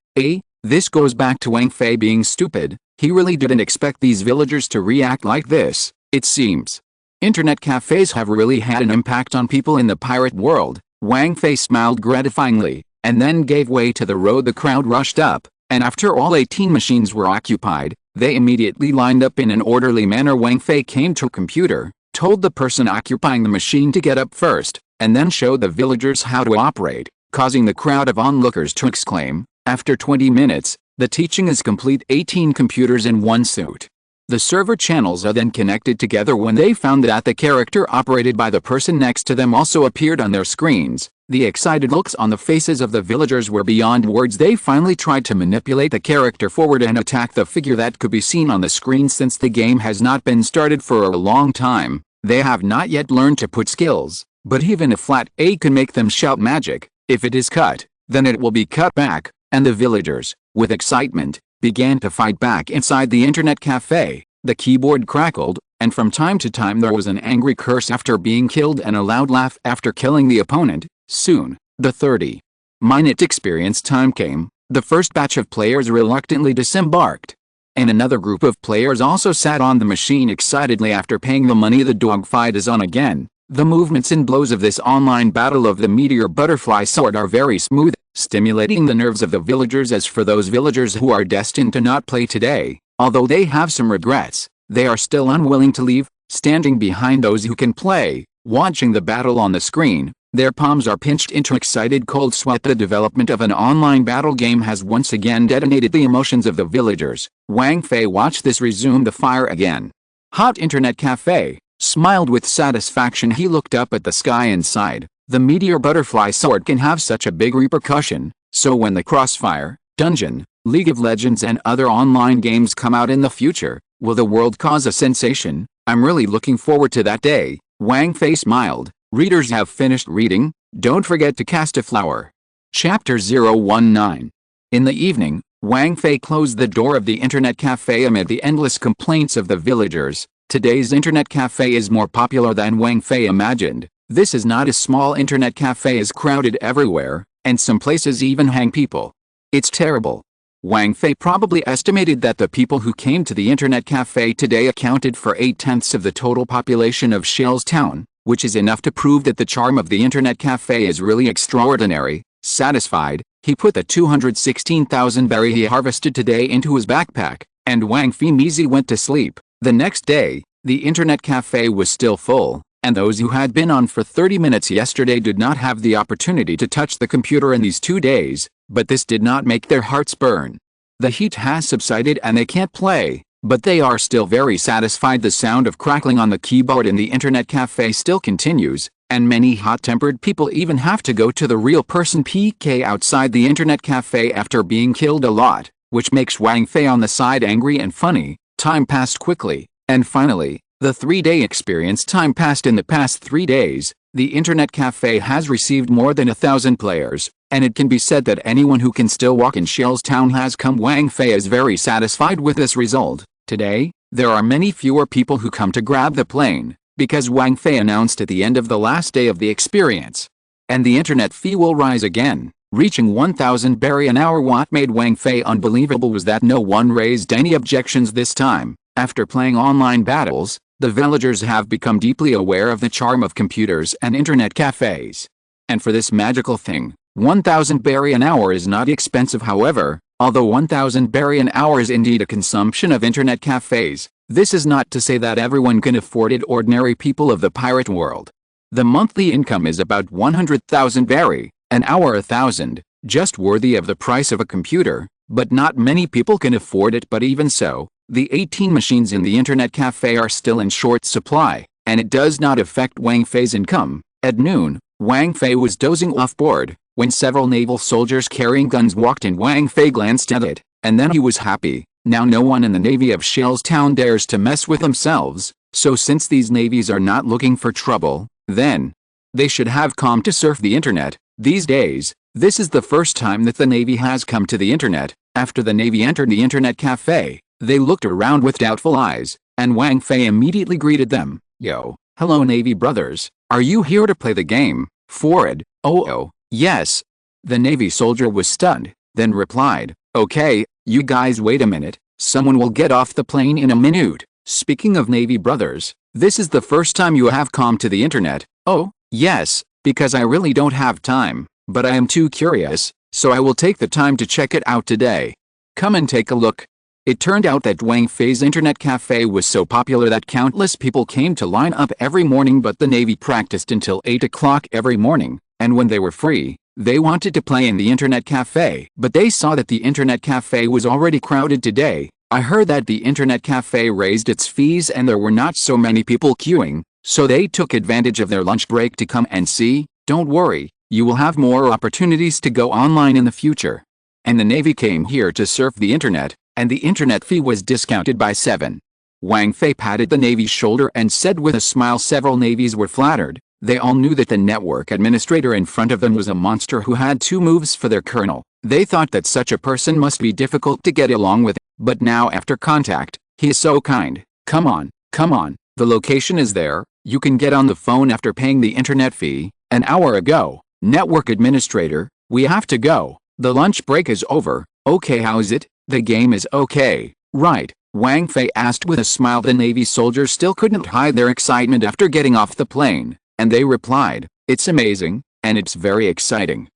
This goes back to Wang Fei being stupid. He really didn't expect these villagers to react like this, it seems. Internet cafes have really had an impact on people in the pirate world. Wang Fei smiled gratifyingly, and then gave way to the road. The crowd rushed up, and after all 18 machines were occupied, they immediately lined up in an orderly manner. Wang Fei came to a computer, told the person occupying the machine to get up first, and then showed the villagers how to operate, causing the crowd of onlookers to exclaim. After 20 minutes, the teaching is complete. 18 computers in one suit. The server channels are then connected together when they found that the character operated by the person next to them also appeared on their screens. The excited looks on the faces of the villagers were beyond words. They finally tried to manipulate the character forward and attack the figure that could be seen on the screen. Since the game has not been started for a long time, they have not yet learned to put skills, but even a flat A can make them shout magic. If it is cut, then it will be cut back, and the villagers, with excitement, began to fight back inside the internet cafe. The keyboard crackled, and from time to time there was an angry curse after being killed and a loud laugh after killing the opponent. Soon, the 30-minute experience time came. The first batch of players reluctantly disembarked, and another group of players also sat on the machine excitedly after paying the money. The dogfight is on again. The movements and blows of this online battle of the meteor butterfly sword are very smooth, stimulating the nerves of the villagers. As for those villagers who are destined to not play today, although they have some regrets, they are still unwilling to leave, standing behind those who can play, watching the battle on the screen. Their palms are pinched into excited cold sweat. The development of an online battle game has once again detonated the emotions of the villagers. Wang Fei watched this resume the fire again. Hot Internet Cafe smiled with satisfaction. He looked up at the sky and sighed. The meteor butterfly sword can have such a big repercussion, so when the Crossfire, Dungeon, League of Legends and other online games come out in the future, will the world cause a sensation? I'm really looking forward to that day. Wang Fei smiled. Readers have finished reading. Don't forget to cast a flower. Chapter 019. In the evening, Wang Fei closed the door of the internet cafe amid the endless complaints of the villagers. Today's internet cafe is more popular than Wang Fei imagined. This is not a small internet cafe, is crowded everywhere, and some places even hang people. It's terrible. Wang Fei probably estimated that the people who came to the internet cafe today accounted for 8/10 of the total population of Shell's town, which is enough to prove that the charm of the internet cafe is really extraordinary. Satisfied, he put the 216,000 berry he harvested today into his backpack, and Wang Fei went to sleep. The next day, the internet cafe was still full, and those who had been on for 30 minutes yesterday did not have the opportunity to touch the computer in these 2 days, but this did not make their hearts burn. The heat has subsided and they can't play, but they are still very satisfied. The sound of crackling on the keyboard in the internet cafe still continues, and many hot-tempered people even have to go to the real person PK outside the internet cafe after being killed a lot, which makes Wang Fei on the side angry and funny. Time passed quickly, and finally, the 3-day experience time passed. In the past 3 days, the internet cafe has received more than 1,000 players, and it can be said that anyone who can still walk in Shell's town has come. Wang Fei is very satisfied with this result. Today, there are many fewer people who come to grab the plane, because Wang Fei announced at the end of the last day of the experience. And the internet fee will rise again, reaching 1,000 berry an hour. What made Wang Fei unbelievable was that no one raised any objections this time. After playing online battles, the villagers have become deeply aware of the charm of computers and internet cafes. And for this magical thing, 1,000 berry an hour is not expensive. However, although 1,000 berry an hour is indeed a consumption of internet cafes, this is not to say that everyone can afford it. Ordinary people of the pirate world. The monthly income is about 100,000 berry an hour, 1,000, just worthy of the price of a computer, but not many people can afford it. But even so, the 18 machines in the internet cafe are still in short supply, and it does not affect Wang Fei's income. At noon, Wang Fei was dozing off board, when several naval soldiers carrying guns walked in. Wang Fei glanced at it, and then he was happy. Now no one in the navy of Shell's town dares to mess with themselves, so since these navies are not looking for trouble, then they should have come to surf the internet. These days, this is the first time that the navy has come to the internet. After the navy entered the internet cafe, they looked around with doubtful eyes, and Wang Fei immediately greeted them. Yo, hello navy brothers, are you here to play the game? Forward. Oh, yes. The navy soldier was stunned, then replied, okay, you guys wait a minute, someone will get off the plane in a minute. Speaking of navy brothers, this is the first time you have come to the internet. Oh, yes, because I really don't have time, but I am too curious, so I will take the time to check it out today. Come and take a look. It turned out that Wang Fei's internet cafe was so popular that countless people came to line up every morning, but the navy practiced until 8 o'clock every morning, and when they were free, they wanted to play in the internet cafe. But they saw that the internet cafe was already crowded today, I heard that the internet cafe raised its fees and there were not so many people queuing, so they took advantage of their lunch break to come and see. Don't worry, you will have more opportunities to go online in the future. And the Navy came here to surf the internet, and the internet fee was discounted by 7. Wang Fei patted the Navy's shoulder and said with a smile several navies were flattered. They all knew that the network administrator in front of them was a monster who had 2 moves for their colonel. They thought that such a person must be difficult to get along with, but now after contact, he is so kind. Come on, the location is there, you can get on the phone after paying the internet fee. An hour ago, network administrator, we have to go, the lunch break is over. Okay, how's it? The game is okay, right? Wang Fei asked with a smile. The Navy soldiers still couldn't hide their excitement after getting off the plane, and they replied, it's amazing, and it's very exciting.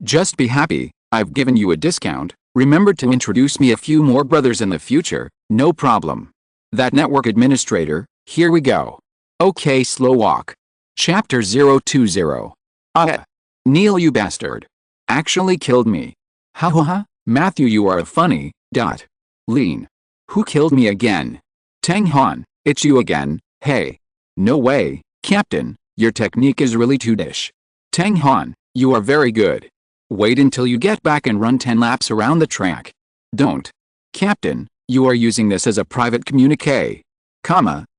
Just be happy, I've given you a discount, remember to introduce me a few more brothers in the future. No problem. That network administrator, here we go. Okay, slow walk. Chapter 020. Neil, you bastard. Actually killed me. Ha. Matthew, you are funny. Lean. Who killed me again? Tang Han, it's you again. Hey. No way, Captain, your technique is really too dish. Tang Han, you are very good. Wait until you get back and run 10 laps around the track. Don't. Captain, you are using this as a private communique.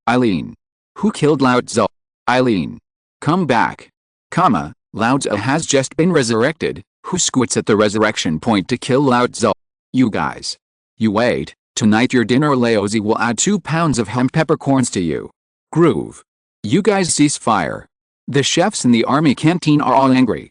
Eileen. Who killed Lao Tzu? Eileen. Come back. Lao Tzu has just been resurrected. Who squats at the resurrection point to kill Lao Tzu? You guys. You wait, tonight your dinner Laozi will add 2 pounds of hemp peppercorns to you. Groove. You guys cease fire. The chefs in the army canteen are all angry.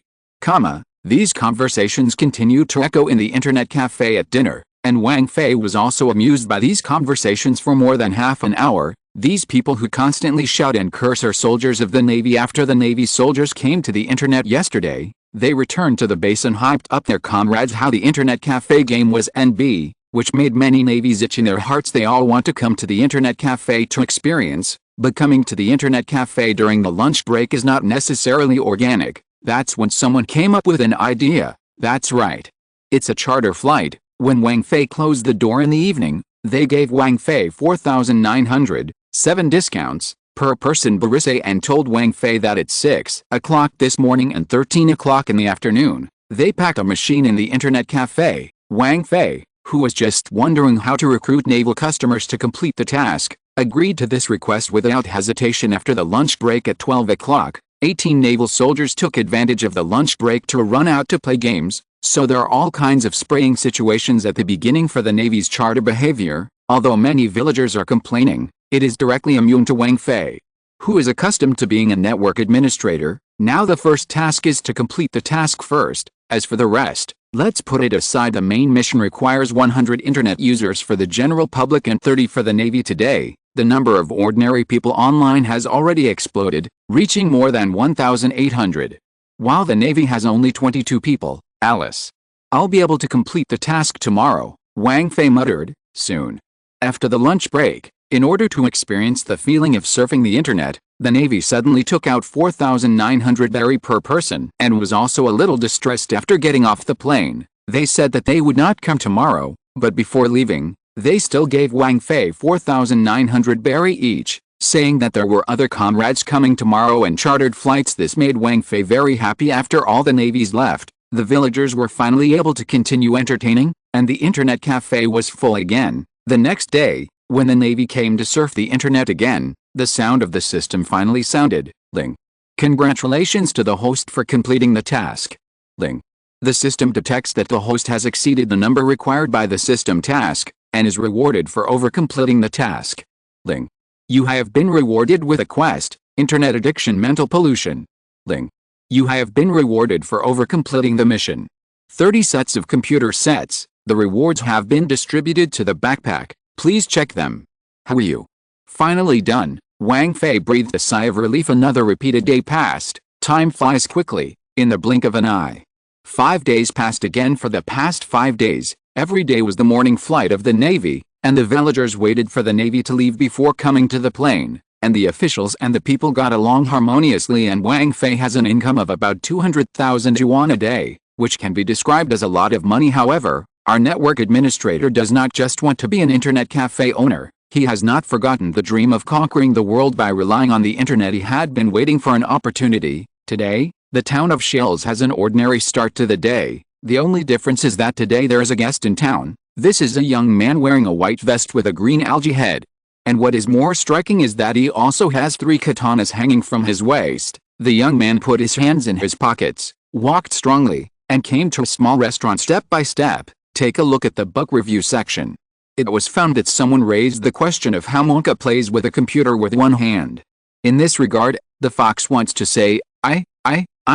These conversations continued to echo in the internet cafe at dinner, and Wang Fei was also amused by these conversations for more than half an hour. These people who constantly shout and curse are soldiers of the Navy. After the Navy soldiers came to the internet yesterday, they returned to the base and hyped up their comrades how the internet cafe game was NB, which made many navies itch in their hearts. They all want to come to the internet cafe to experience, but coming to the internet cafe during the lunch break is not necessarily organic. That's when someone came up with an idea. That's right. It's a charter flight. When Wang Fei closed the door in the evening, they gave Wang Fei 4,907 discounts per person Barise and told Wang Fei that at 6 o'clock this morning and 13 o'clock in the afternoon, they packed a machine in the internet cafe. Wang Fei, who was just wondering how to recruit naval customers to complete the task, agreed to this request without hesitation. After the lunch break at 12 o'clock, 18 naval soldiers took advantage of the lunch break to run out to play games, so there are all kinds of spraying situations at the beginning for the Navy's charter behavior. Although many villagers are complaining, it is directly immune to Wang Fei, who is accustomed to being a network administrator. Now the first task is to complete the task first. As for the rest, let's put it aside. The main mission requires 100 internet users for the general public and 30 for the Navy. Today, the number of ordinary people online has already exploded, reaching more than 1,800. While the Navy has only 22 people. Alice. I'll be able to complete the task tomorrow, Wang Fei muttered. Soon. After the lunch break, in order to experience the feeling of surfing the internet, the Navy suddenly took out 4,900 berry per person and was also a little distressed after getting off the plane. They said that they would not come tomorrow, but before leaving, they still gave Wang Fei 4,900 berry each, saying that there were other comrades coming tomorrow and chartered flights. This made Wang Fei very happy. After all the navies left, the villagers were finally able to continue entertaining, and the internet cafe was full again. The next day, when the Navy came to surf the internet again, the sound of the system finally sounded. Ling. Congratulations to the host for completing the task. Ling. The system detects that the host has exceeded the number required by the system task, and is rewarded for over-completing the task. Ling. You have been rewarded with a quest, Internet Addiction Mental Pollution. Ling. You have been rewarded for over-completing the mission. 30 sets of computer sets. The rewards have been distributed to the backpack. Please check them. How are you? Finally done. Wang Fei breathed a sigh of relief. Another repeated day passed. Time flies quickly, in the blink of an eye. 5 days passed again. For the past 5 days, every day was the morning flight of the Navy, and the villagers waited for the Navy to leave before coming to the plane, and the officials and the people got along harmoniously. And Wang Fei has an income of about 200,000 yuan a day, which can be described as a lot of money. However, Our network administrator does not just want to be an internet cafe owner, he has not forgotten the dream of conquering the world by relying on the internet. He had been waiting for an opportunity. Today, the town of Shells has an ordinary start to the day. The only difference is that today there is a guest in town. This is a young man wearing a white vest with a green algae head. And what is more striking is that he also has 3 katanas hanging from his waist. The young man put his hands in his pockets, walked strongly, and came to a small restaurant step by step. Take a look at the book review section. It was found that someone raised the question of how Monka plays with a computer with one hand. In this regard, the fox wants to say, I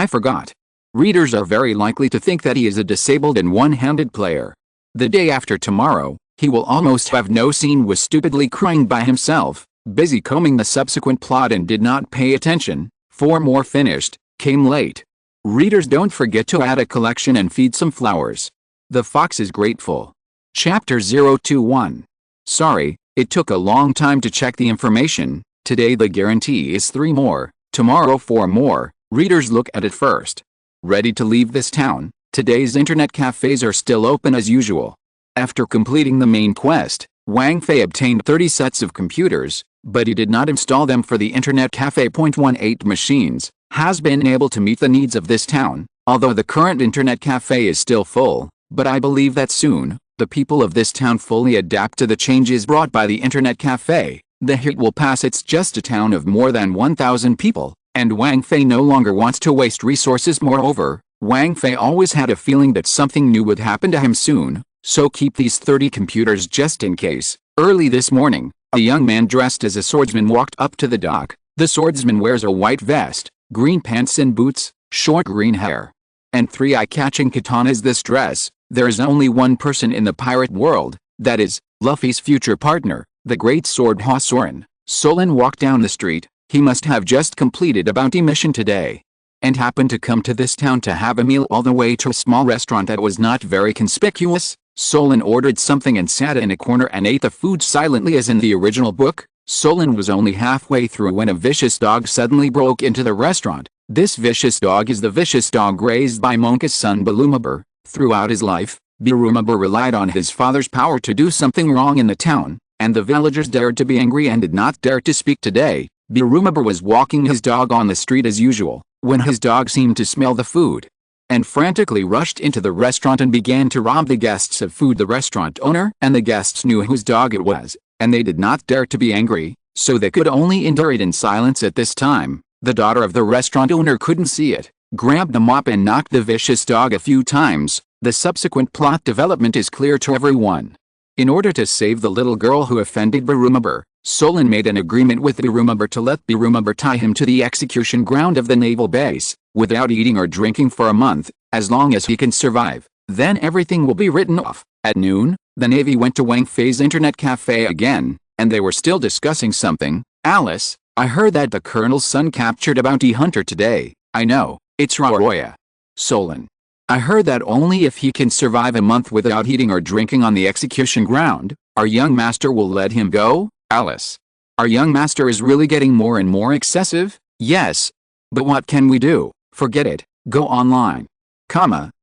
forgot. Readers are very likely to think that he is a disabled and one-handed player. The day after tomorrow, he will almost have no scene, was stupidly crying by himself, busy combing the subsequent plot, and did not pay attention. 4 more finished, came late. Readers, don't forget to add a collection and feed some flowers. The fox is grateful. Chapter 021. Sorry, it took a long time to check the information. Today the guarantee is 3 more, tomorrow 4 more. Readers, look at it first. Ready to leave this town? Today's internet cafes are still open as usual. After completing the main quest, Wang Fei obtained 30 sets of computers, but he did not install them for the internet cafe. 18 machines has been able to meet the needs of this town, although the current internet cafe is still full, but I believe that soon, the people of this town fully adapt to the changes brought by the internet cafe. The heat will pass. It's just a town of more than 1,000 people, and Wang Fei no longer wants to waste resources. Moreover, Wang Fei always had a feeling that something new would happen to him soon, so keep these 30 computers just in case. Early this morning, a young man dressed as a swordsman walked up to the dock. The swordsman wears a white vest, green pants and boots, short green hair, and 3 eye-catching katanas. This dress, there is only one person in the pirate world, that is, Luffy's future partner, the great sword Soren. Solon walked down the street. He must have just completed a bounty mission today, and happened to come to this town to have a meal all the way to a small restaurant that was not very conspicuous. Solon ordered something and sat in a corner and ate the food silently as in the original book. Solon was only halfway through when a vicious dog suddenly broke into the restaurant. This vicious dog is the vicious dog raised by Monka's son Birumabir. Throughout his life, Birumabir relied on his father's power to do something wrong in the town, and the villagers dared to be angry and did not dare to speak. Today, Birumabir was walking his dog on the street as usual, when his dog seemed to smell the food, and frantically rushed into the restaurant and began to rob the guests of food. The restaurant owner and the guests knew whose dog it was, and they did not dare to be angry, so they could only endure it in silence. At this time, the daughter of the restaurant owner couldn't see it, grabbed a mop and knocked the vicious dog a few times. The subsequent plot development is clear to everyone. In order to save the little girl who offended Birumabir, Solon made an agreement with Birumabir to let Birumabir tie him to the execution ground of the naval base, without eating or drinking for a month, as long as he can survive. Then everything will be written off. At noon, the Navy went to Wang Fei's internet cafe again, and they were still discussing something. Alice, I heard that the colonel's son captured a bounty hunter today. I know, it's Raroya. Solon, I heard that only if he can survive a month without eating or drinking on the execution ground, our young master will let him go. Alice, our young master is really getting more and more excessive. Yes. But what can we do? Forget it. Go online.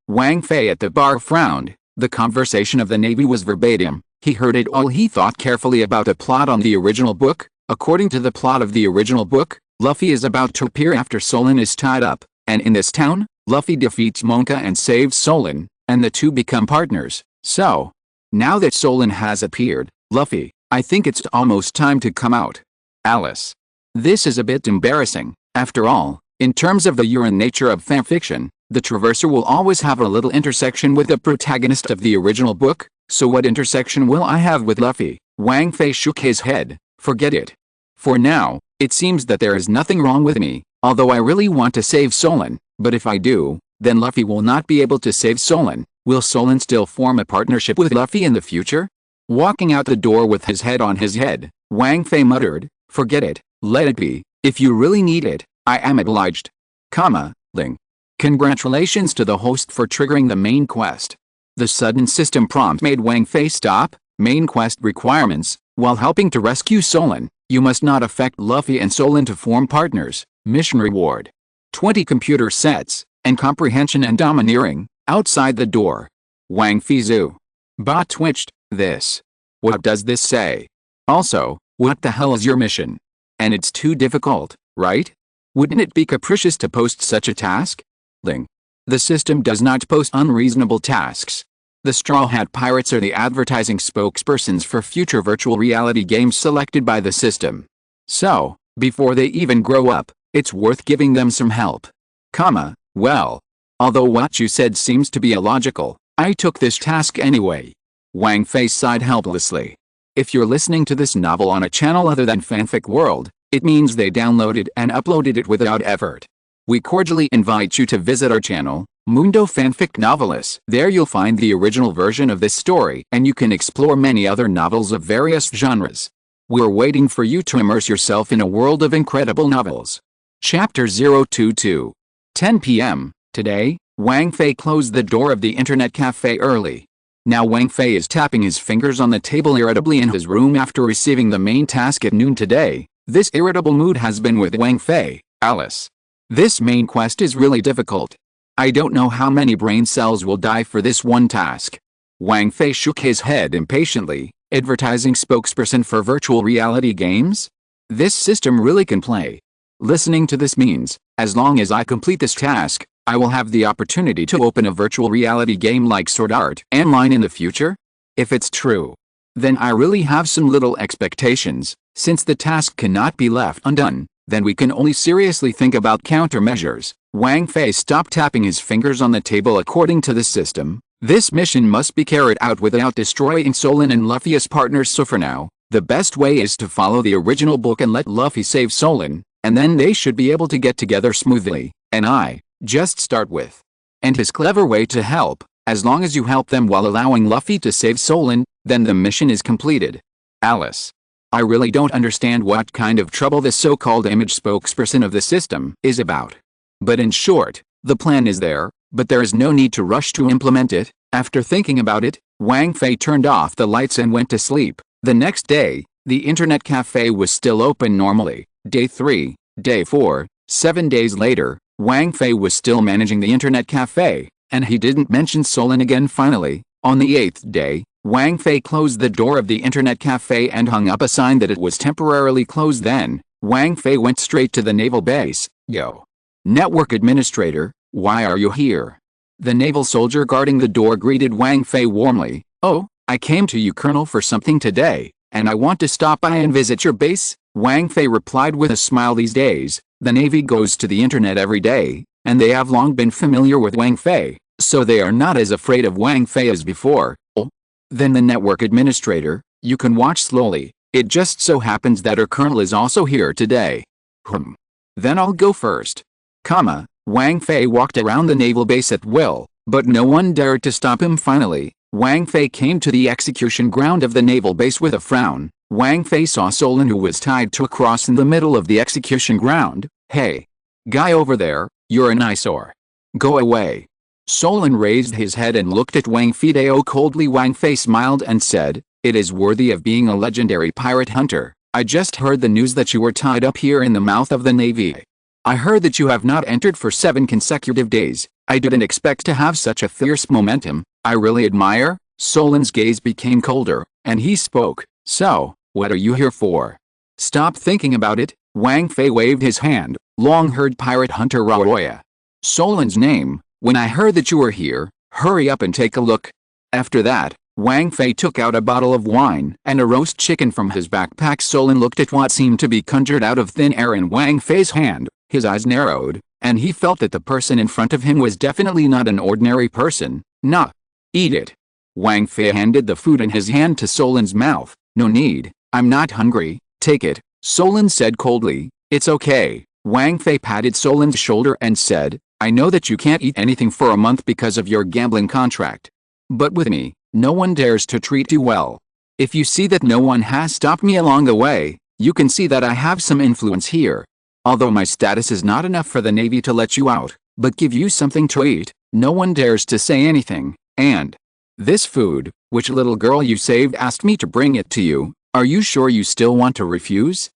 Wang Fei at the bar frowned. The conversation of the Navy was verbatim. He heard it all. He thought carefully about the plot on the original book. According to the plot of the original book, Luffy is about to appear after Solon is tied up, and in this town, Luffy defeats Monka and saves Solon, and the two become partners. So, now that Solon has appeared, Luffy, I think it's almost time to come out. Alice, this is a bit embarrassing. After all, in terms of the urine nature of fanfiction, the traverser will always have a little intersection with the protagonist of the original book, so what intersection will I have with Luffy? Wang Fei shook his head. Forget it. For now, it seems that there is nothing wrong with me, although I really want to save Solon, but if I do, then Luffy will not be able to save Solon. Will Solon still form a partnership with Luffy in the future? Walking out the door with his head on his head, Wang Fei muttered, forget it, let it be. If you really need it, I am obliged. Ling. Congratulations to the host for triggering the main quest. The sudden system prompt made Wang Fei stop. Main quest requirements. While helping to rescue Solon, you must not affect Luffy and Solon to form partners. Mission reward. 20 computer sets, and comprehension and domineering, outside the door. Wang Fei Zoo. Bot twitched. This. What does this say? Also, what the hell is your mission? And it's too difficult, right? Wouldn't it be capricious to post such a task? Ling. The system does not post unreasonable tasks. The Straw Hat Pirates are the advertising spokespersons for future virtual reality games selected by the system. So, before they even grow up, it's worth giving them some help. Well, although what you said seems to be illogical, I took this task anyway. Wang Fei sighed helplessly. If you're listening to this novel on a channel other than Fanfic World, it means they downloaded and uploaded it without effort. We cordially invite you to visit our channel, Mundo Fanfic Novelis. There you'll find the original version of this story and you can explore many other novels of various genres. We're waiting for you to immerse yourself in a world of incredible novels. Chapter 022. 10 p.m. Today, Wang Fei closed the door of the internet cafe early. Now Wang Fei is tapping his fingers on the table irritably in his room after receiving the main task at noon today. This irritable mood has been with Wang Fei, Alice. This main quest is really difficult. I don't know how many brain cells will die for this one task. Wang Fei shook his head impatiently. Advertising spokesperson for virtual reality games? This system really can play. Listening to this means, as long as I complete this task, I will have the opportunity to open a virtual reality game like Sword Art Online in the future? If it's true, then I really have some little expectations. Since the task cannot be left undone, then we can only seriously think about countermeasures. Wang Fei stopped tapping his fingers on the table. According to the system, this mission must be carried out without destroying Solon and Luffy's partners, so for now, the best way is to follow the original book and let Luffy save Solon, and then they should be able to get together smoothly, and I just start with. And his clever way to help, as long as you help them while allowing Luffy to save Solon, then the mission is completed. Alice. I really don't understand what kind of trouble this so-called image spokesperson of the system is about. But in short, the plan is there, but there is no need to rush to implement it. After thinking about it, Wang Fei turned off the lights and went to sleep. The next day, the internet cafe was still open normally. Day 3, Day 4, 7 days later, Wang Fei was still managing the internet cafe, and he didn't mention Solon again. Finally, on the 8th day, Wang Fei closed the door of the internet cafe and hung up a sign that it was temporarily closed. Then, Wang Fei went straight to the naval base. Yo. Network administrator, why are you here? The naval soldier guarding the door greeted Wang Fei warmly. Oh, I came to you, Colonel, for something today, and I want to stop by and visit your base. Wang Fei replied with a smile. These days, the Navy goes to the internet every day, and they have long been familiar with Wang Fei, so they are not as afraid of Wang Fei as before. Oh. Then the network administrator, you can watch slowly. It just so happens that our colonel is also here today. Then I'll go first. Wang Fei walked around the naval base at will, but no one dared to stop him. Finally, Wang Fei came to the execution ground of the naval base with a frown. Wang Fei saw Solon, who was tied to a cross in the middle of the execution ground. Hey, guy over there, you're an eyesore. Go away. Solon raised his head and looked at Wang Fei coldly. Wang Fei smiled and said, it is worthy of being a legendary pirate hunter. I just heard the news that you were tied up here in the mouth of the Navy. I heard that you have not entered for 7 consecutive days. I didn't expect to have such a fierce momentum. I really admire. Solon's gaze became colder, and he spoke. So, what are you here for? Stop thinking about it. Wang Fei waved his hand. Long-haired pirate hunter Raoya. Solon's name. When I heard that you were here, hurry up and take a look. After that, Wang Fei took out a bottle of wine and a roast chicken from his backpack. Solon looked at what seemed to be conjured out of thin air in Wang Fei's hand. His eyes narrowed, and he felt that the person in front of him was definitely not an ordinary person. Nah. Eat it. Wang Fei handed the food in his hand to Solon's mouth. No need, I'm not hungry. Take it, Solon said coldly. It's okay. Wang Fei patted Solon's shoulder and said, I know that you can't eat anything for a month because of your gambling contract. But with me, no one dares to treat you well. If you see that no one has stopped me along the way, you can see that I have some influence here. Although my status is not enough for the Navy to let you out, but give you something to eat, no one dares to say anything. And this food, which little girl you saved asked me to bring it to you, are you sure you still want to refuse?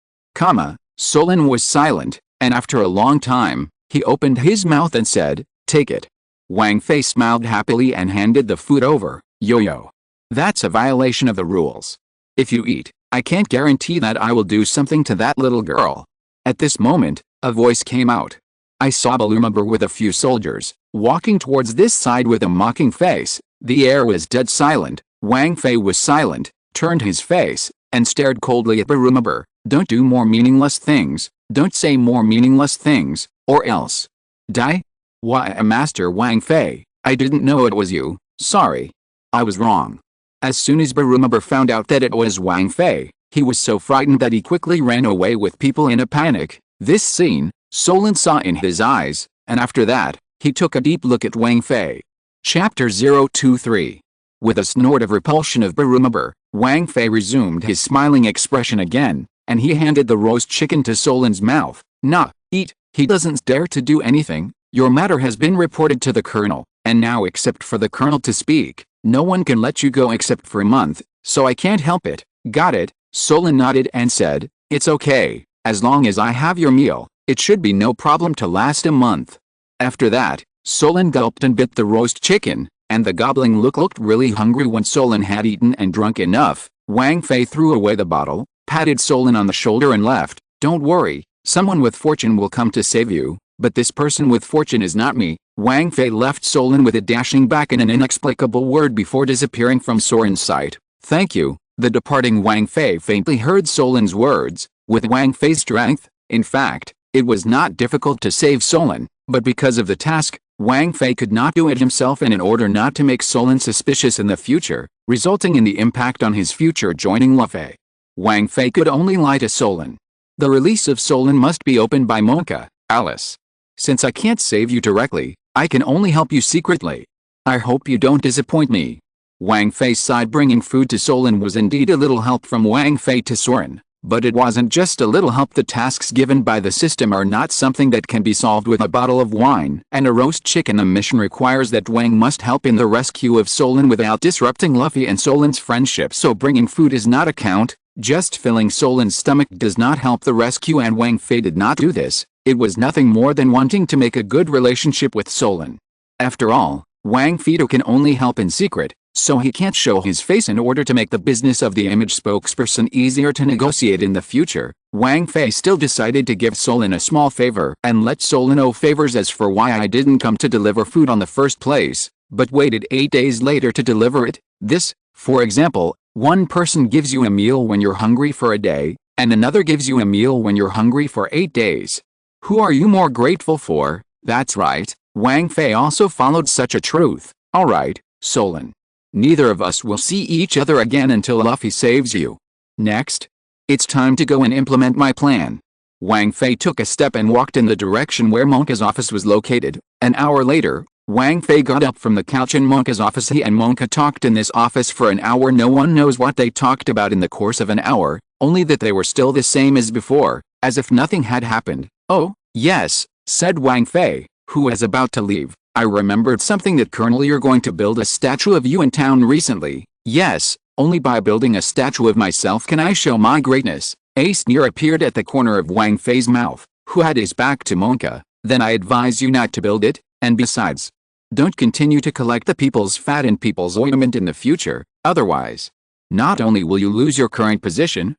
Solon was silent, and after a long time, he opened his mouth and said, take it. Wang Fei smiled happily and handed the food over. Yo-yo. That's a violation of the rules. If you eat, I can't guarantee that I will do something to that little girl. At this moment, a voice came out. I saw Balumabur with a few soldiers, walking towards this side with a mocking face. The air was dead silent. Wang Fei was silent, turned his face, and stared coldly at Balumabur. Don't do more meaningless things, don't say more meaningless things, or else. Die? Why, Master Wang Fei, I didn't know it was you, sorry. I was wrong. As soon as Balumabur found out that it was Wang Fei, he was so frightened that he quickly ran away with people in a panic. This scene, Solon saw in his eyes, and after that, he took a deep look at Wang Fei. Chapter 023. With a snort of repulsion of Balumabur, Wang Fei resumed his smiling expression again, and he handed the roast chicken to Solon's mouth. Nah, eat, he doesn't dare to do anything. Your matter has been reported to the colonel, and now except for the colonel to speak, no one can let you go except for a month, so I can't help it. Got it? Solon nodded and said, it's okay, as long as I have your meal, it should be no problem to last a month. After that, Solon gulped and bit the roast chicken, and the gobbling looked really hungry. When Solon had eaten and drunk enough, Wang Fei threw away the bottle, patted Solon on the shoulder and left. Don't worry, someone with fortune will come to save you, but this person with fortune is not me. Wang Fei left Solon with a dashing back and an inexplicable word before disappearing from Soren's sight. Thank you. The departing Wang Fei faintly heard Solon's words. With Wang Fei's strength, in fact, it was not difficult to save Solon, but because of the task, Wang Fei could not do it himself, and in order not to make Solon suspicious in the future, resulting in the impact on his future joining Luffy, Wang Fei could only lie to Solon. The release of Solon must be opened by Monka, Alice. Since I can't save you directly, I can only help you secretly. I hope you don't disappoint me. Wang Fei sighed. Bringing food to Solon was indeed a little help from Wang Fei to Soren, but it wasn't just a little help. The tasks given by the system are not something that can be solved with a bottle of wine and a roast chicken. The mission requires that Wang must help in the rescue of Solon without disrupting Luffy and Solon's friendship, so bringing food is not a count. Just filling Solon's stomach does not help the rescue, and Wang Fei did not do this. It was nothing more than wanting to make a good relationship with Solon. After all, Wang Fei can only help in secret, so he can't show his face in order to make the business of the image spokesperson easier to negotiate in the future. Wang Fei still decided to give Solon a small favor and let Solon owe favors. As for why I didn't come to deliver food on the first place, but waited 8 days later to deliver it, this, for example, one person gives you a meal when you're hungry for a day, and another gives you a meal when you're hungry for 8 days. Who are you more grateful for? That's right, Wang Fei also followed such a truth. Alright, Solon. Neither of us will see each other again until Luffy saves you. Next, it's time to go and implement my plan. Wang Fei took a step and walked in the direction where Monka's office was located. An hour later, Wang Fei got up from the couch in Monka's office. He and Monka talked in this office for an hour. No one knows what they talked about in the course of an hour, only that they were still the same as before, as if nothing had happened. Oh, yes, said Wang Fei, who was about to leave. I remembered something. That Colonel, you're going to build a statue of you in town recently. Yes, only by building a statue of myself can I show my greatness. A sneer appeared at the corner of Wang Fei's mouth, who had his back to Monka. Then I advise you not to build it, and besides, don't continue to collect the people's fat and people's ointment in the future, otherwise, not only will you lose your current position,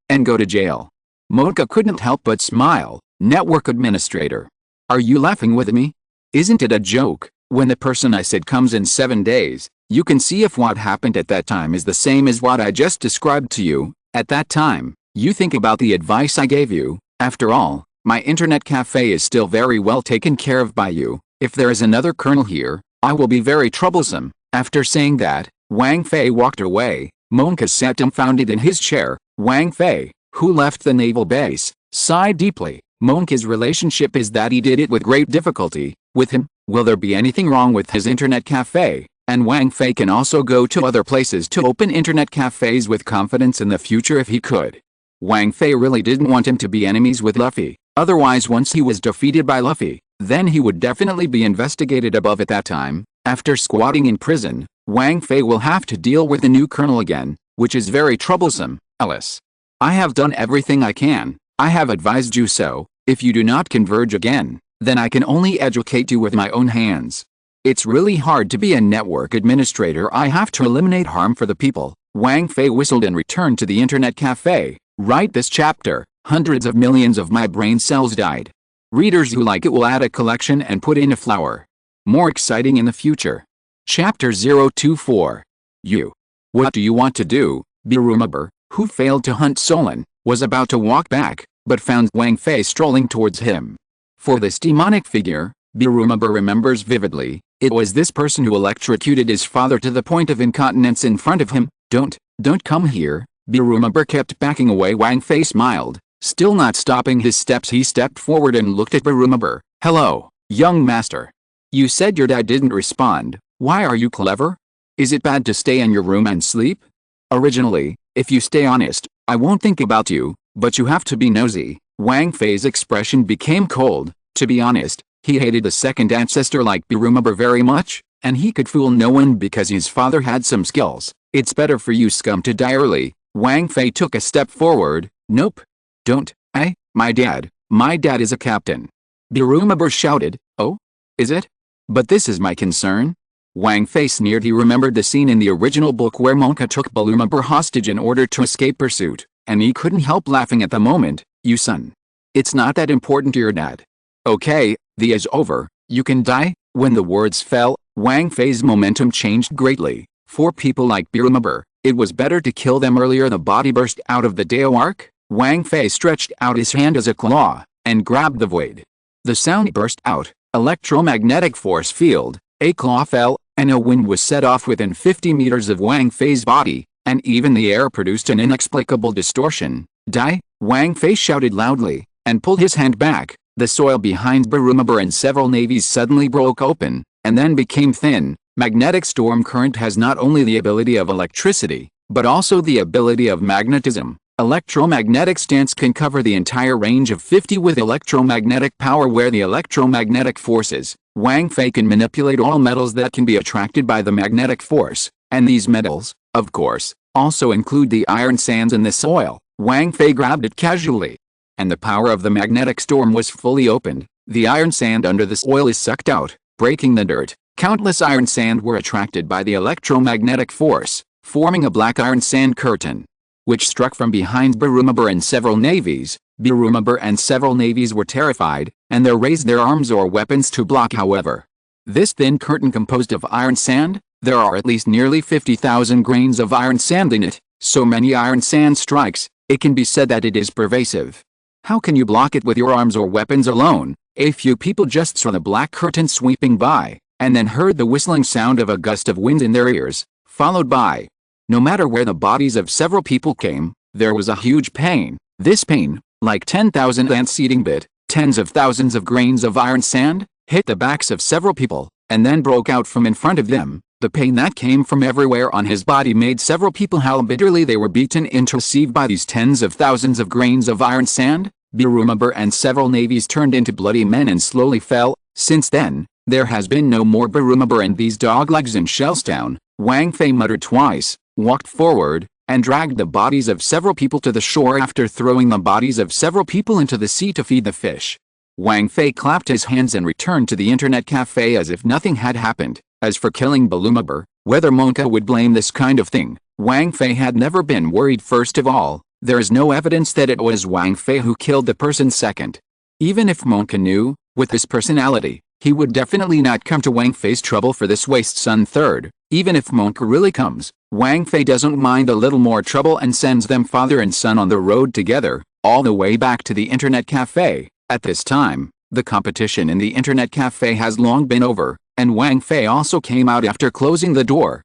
and go to jail. Monka couldn't help but smile. Network administrator. Are you laughing with me? Isn't it a joke? When the person I said comes in 7 days, you can see if what happened at that time is the same as what I just described to you. At that time, you think about the advice I gave you. After all, my internet cafe is still very well taken care of by you. If there is another colonel here, I will be very troublesome. After saying that, Wang Fei walked away. Monka sat dumbfounded in his chair. Wang Fei, who left the naval base, sighed deeply. Monka's relationship is that he did it with great difficulty. With him, will there be anything wrong with his internet cafe? And Wang Fei can also go to other places to open internet cafes with confidence in the future if he could. Wang Fei really didn't want him to be enemies with Luffy. Otherwise, once he was defeated by Luffy, then he would definitely be investigated above. At that time, after squatting in prison, Wang Fei will have to deal with the new colonel again, which is very troublesome. Alice, I have done everything I can. I have advised you so. If you do not converge again, then I can only educate you with my own hands. It's really hard to be a network administrator. I have to eliminate harm for the people. Wang Fei whistled and returned to the internet cafe. Write this chapter. Hundreds of millions of my brain cells died. Readers who like it will add a collection and put in a flower. More exciting in the future. Chapter 024. You. What do you want to do? Birumabur, who failed to hunt Solon, was about to walk back, but found Wang Fei strolling towards him. For this demonic figure, Birumabur remembers vividly, it was this person who electrocuted his father to the point of incontinence in front of him. Don't come here. Birumabur kept backing away. Wang Fei smiled. Still not stopping his steps, he stepped forward and looked at Birumabur. Hello, young master. You said your dad didn't respond. Why are you clever? Is it bad to stay in your room and sleep? Originally, if you stay honest, I won't think about you, but you have to be nosy. Wang Fei's expression became cold. To be honest, he hated a second ancestor like Birumabur very much, and he could fool no one because his father had some skills. It's better for you scum to die early. Wang Fei took a step forward. Nope. Don't. My dad is a captain. Birumabur shouted. Oh? Is it? But this is my concern. Wang Fei sneered. He remembered the scene in the original book where Monka took Birumabur hostage in order to escape pursuit, and he couldn't help laughing at the moment. You son. It's not that important to your dad. Okay, the is over, you can die. When the words fell, Wang Fei's momentum changed greatly. For people like Birumabur, it was better to kill them earlier. The body burst out of the Dao arc. Wang Fei stretched out his hand as a claw, and grabbed the void. The sound burst out, electromagnetic force field, a claw fell, and a wind was set off within 50 meters of Wang Fei's body, and even the air produced an inexplicable distortion. Die! Wang Fei shouted loudly, and pulled his hand back. The soil behind Birumabur and several navies suddenly broke open, and then became thin. Magnetic storm current has not only the ability of electricity, but also the ability of magnetism. Electromagnetic stance can cover the entire range of 50 with electromagnetic power where the electromagnetic forces. Wang Fei can manipulate all metals that can be attracted by the magnetic force, and these metals, of course, also include the iron sands in the soil. Wang Fei grabbed it casually, and the power of the magnetic storm was fully opened. The iron sand under the soil is sucked out, breaking the dirt. Countless iron sand were attracted by the electromagnetic force, forming a black iron sand curtain, which struck from behind Birumabur and several navies. Birumabur and several navies were terrified, and they raised their arms or weapons to block. However, this thin curtain composed of iron sand, there are at least nearly 50,000 grains of iron sand in it. So many iron sand strikes, it can be said that it is pervasive. How can you block it with your arms or weapons alone? A few people just saw the black curtain sweeping by, and then heard the whistling sound of a gust of wind in their ears, followed by, no matter where the bodies of several people came, there was a huge pain. This pain, like 10,000 ants eating bit, tens of thousands of grains of iron sand, hit the backs of several people, and then broke out from in front of them. The pain that came from everywhere on his body made several people howl bitterly. They were beaten into sieve by these tens of thousands of grains of iron sand. Birumabur and several navies turned into bloody men and slowly fell. Since then, there has been no more Birumabur and these doglegs in Shellstown. Wang Fei muttered twice, walked forward, and dragged the bodies of several people to the shore after throwing the bodies of several people into the sea to feed the fish. Wang Fei clapped his hands and returned to the internet cafe as if nothing had happened. As for killing Birumabur, whether Monka would blame this kind of thing, Wang Fei had never been worried. First of all, there is no evidence that it was Wang Fei who killed the person. Second, even if Monka knew, with his personality, he would definitely not come to Wang Fei's trouble for this waste. Son. Third, even if Monka really comes, Wang Fei doesn't mind a little more trouble and sends them father and son on the road together, all the way back to the internet cafe. At this time, the competition in the internet cafe has long been over, and Wang Fei also came out after closing the door.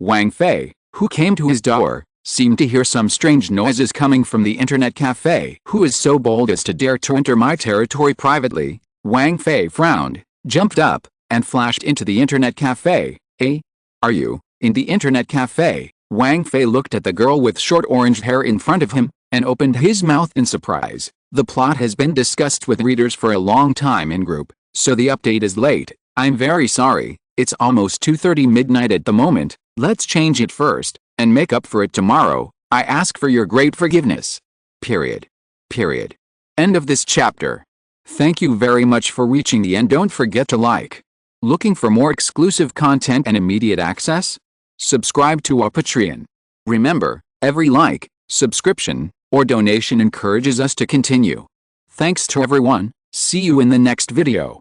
Wang Fei, who came to his door, seemed to hear some strange noises coming from the internet cafe. Who is so bold as to dare to enter my territory privately? Wang Fei frowned, jumped up, and flashed into the internet cafe. Hey, are you in the internet cafe? Wang Fei looked at the girl with short orange hair in front of him, and opened his mouth in surprise. The plot has been discussed with readers for a long time in group, so the update is late. I'm very sorry, it's almost 2:30 midnight at the moment. Let's change it first, and make up for it tomorrow. I ask for your great forgiveness. Period. End of this chapter. Thank you very much for reaching the end. Don't forget to like, Looking for more exclusive content and immediate access? Subscribe to our Patreon. Remember, every like, subscription, or donation encourages us to continue. Thanks to everyone. See you in the next video.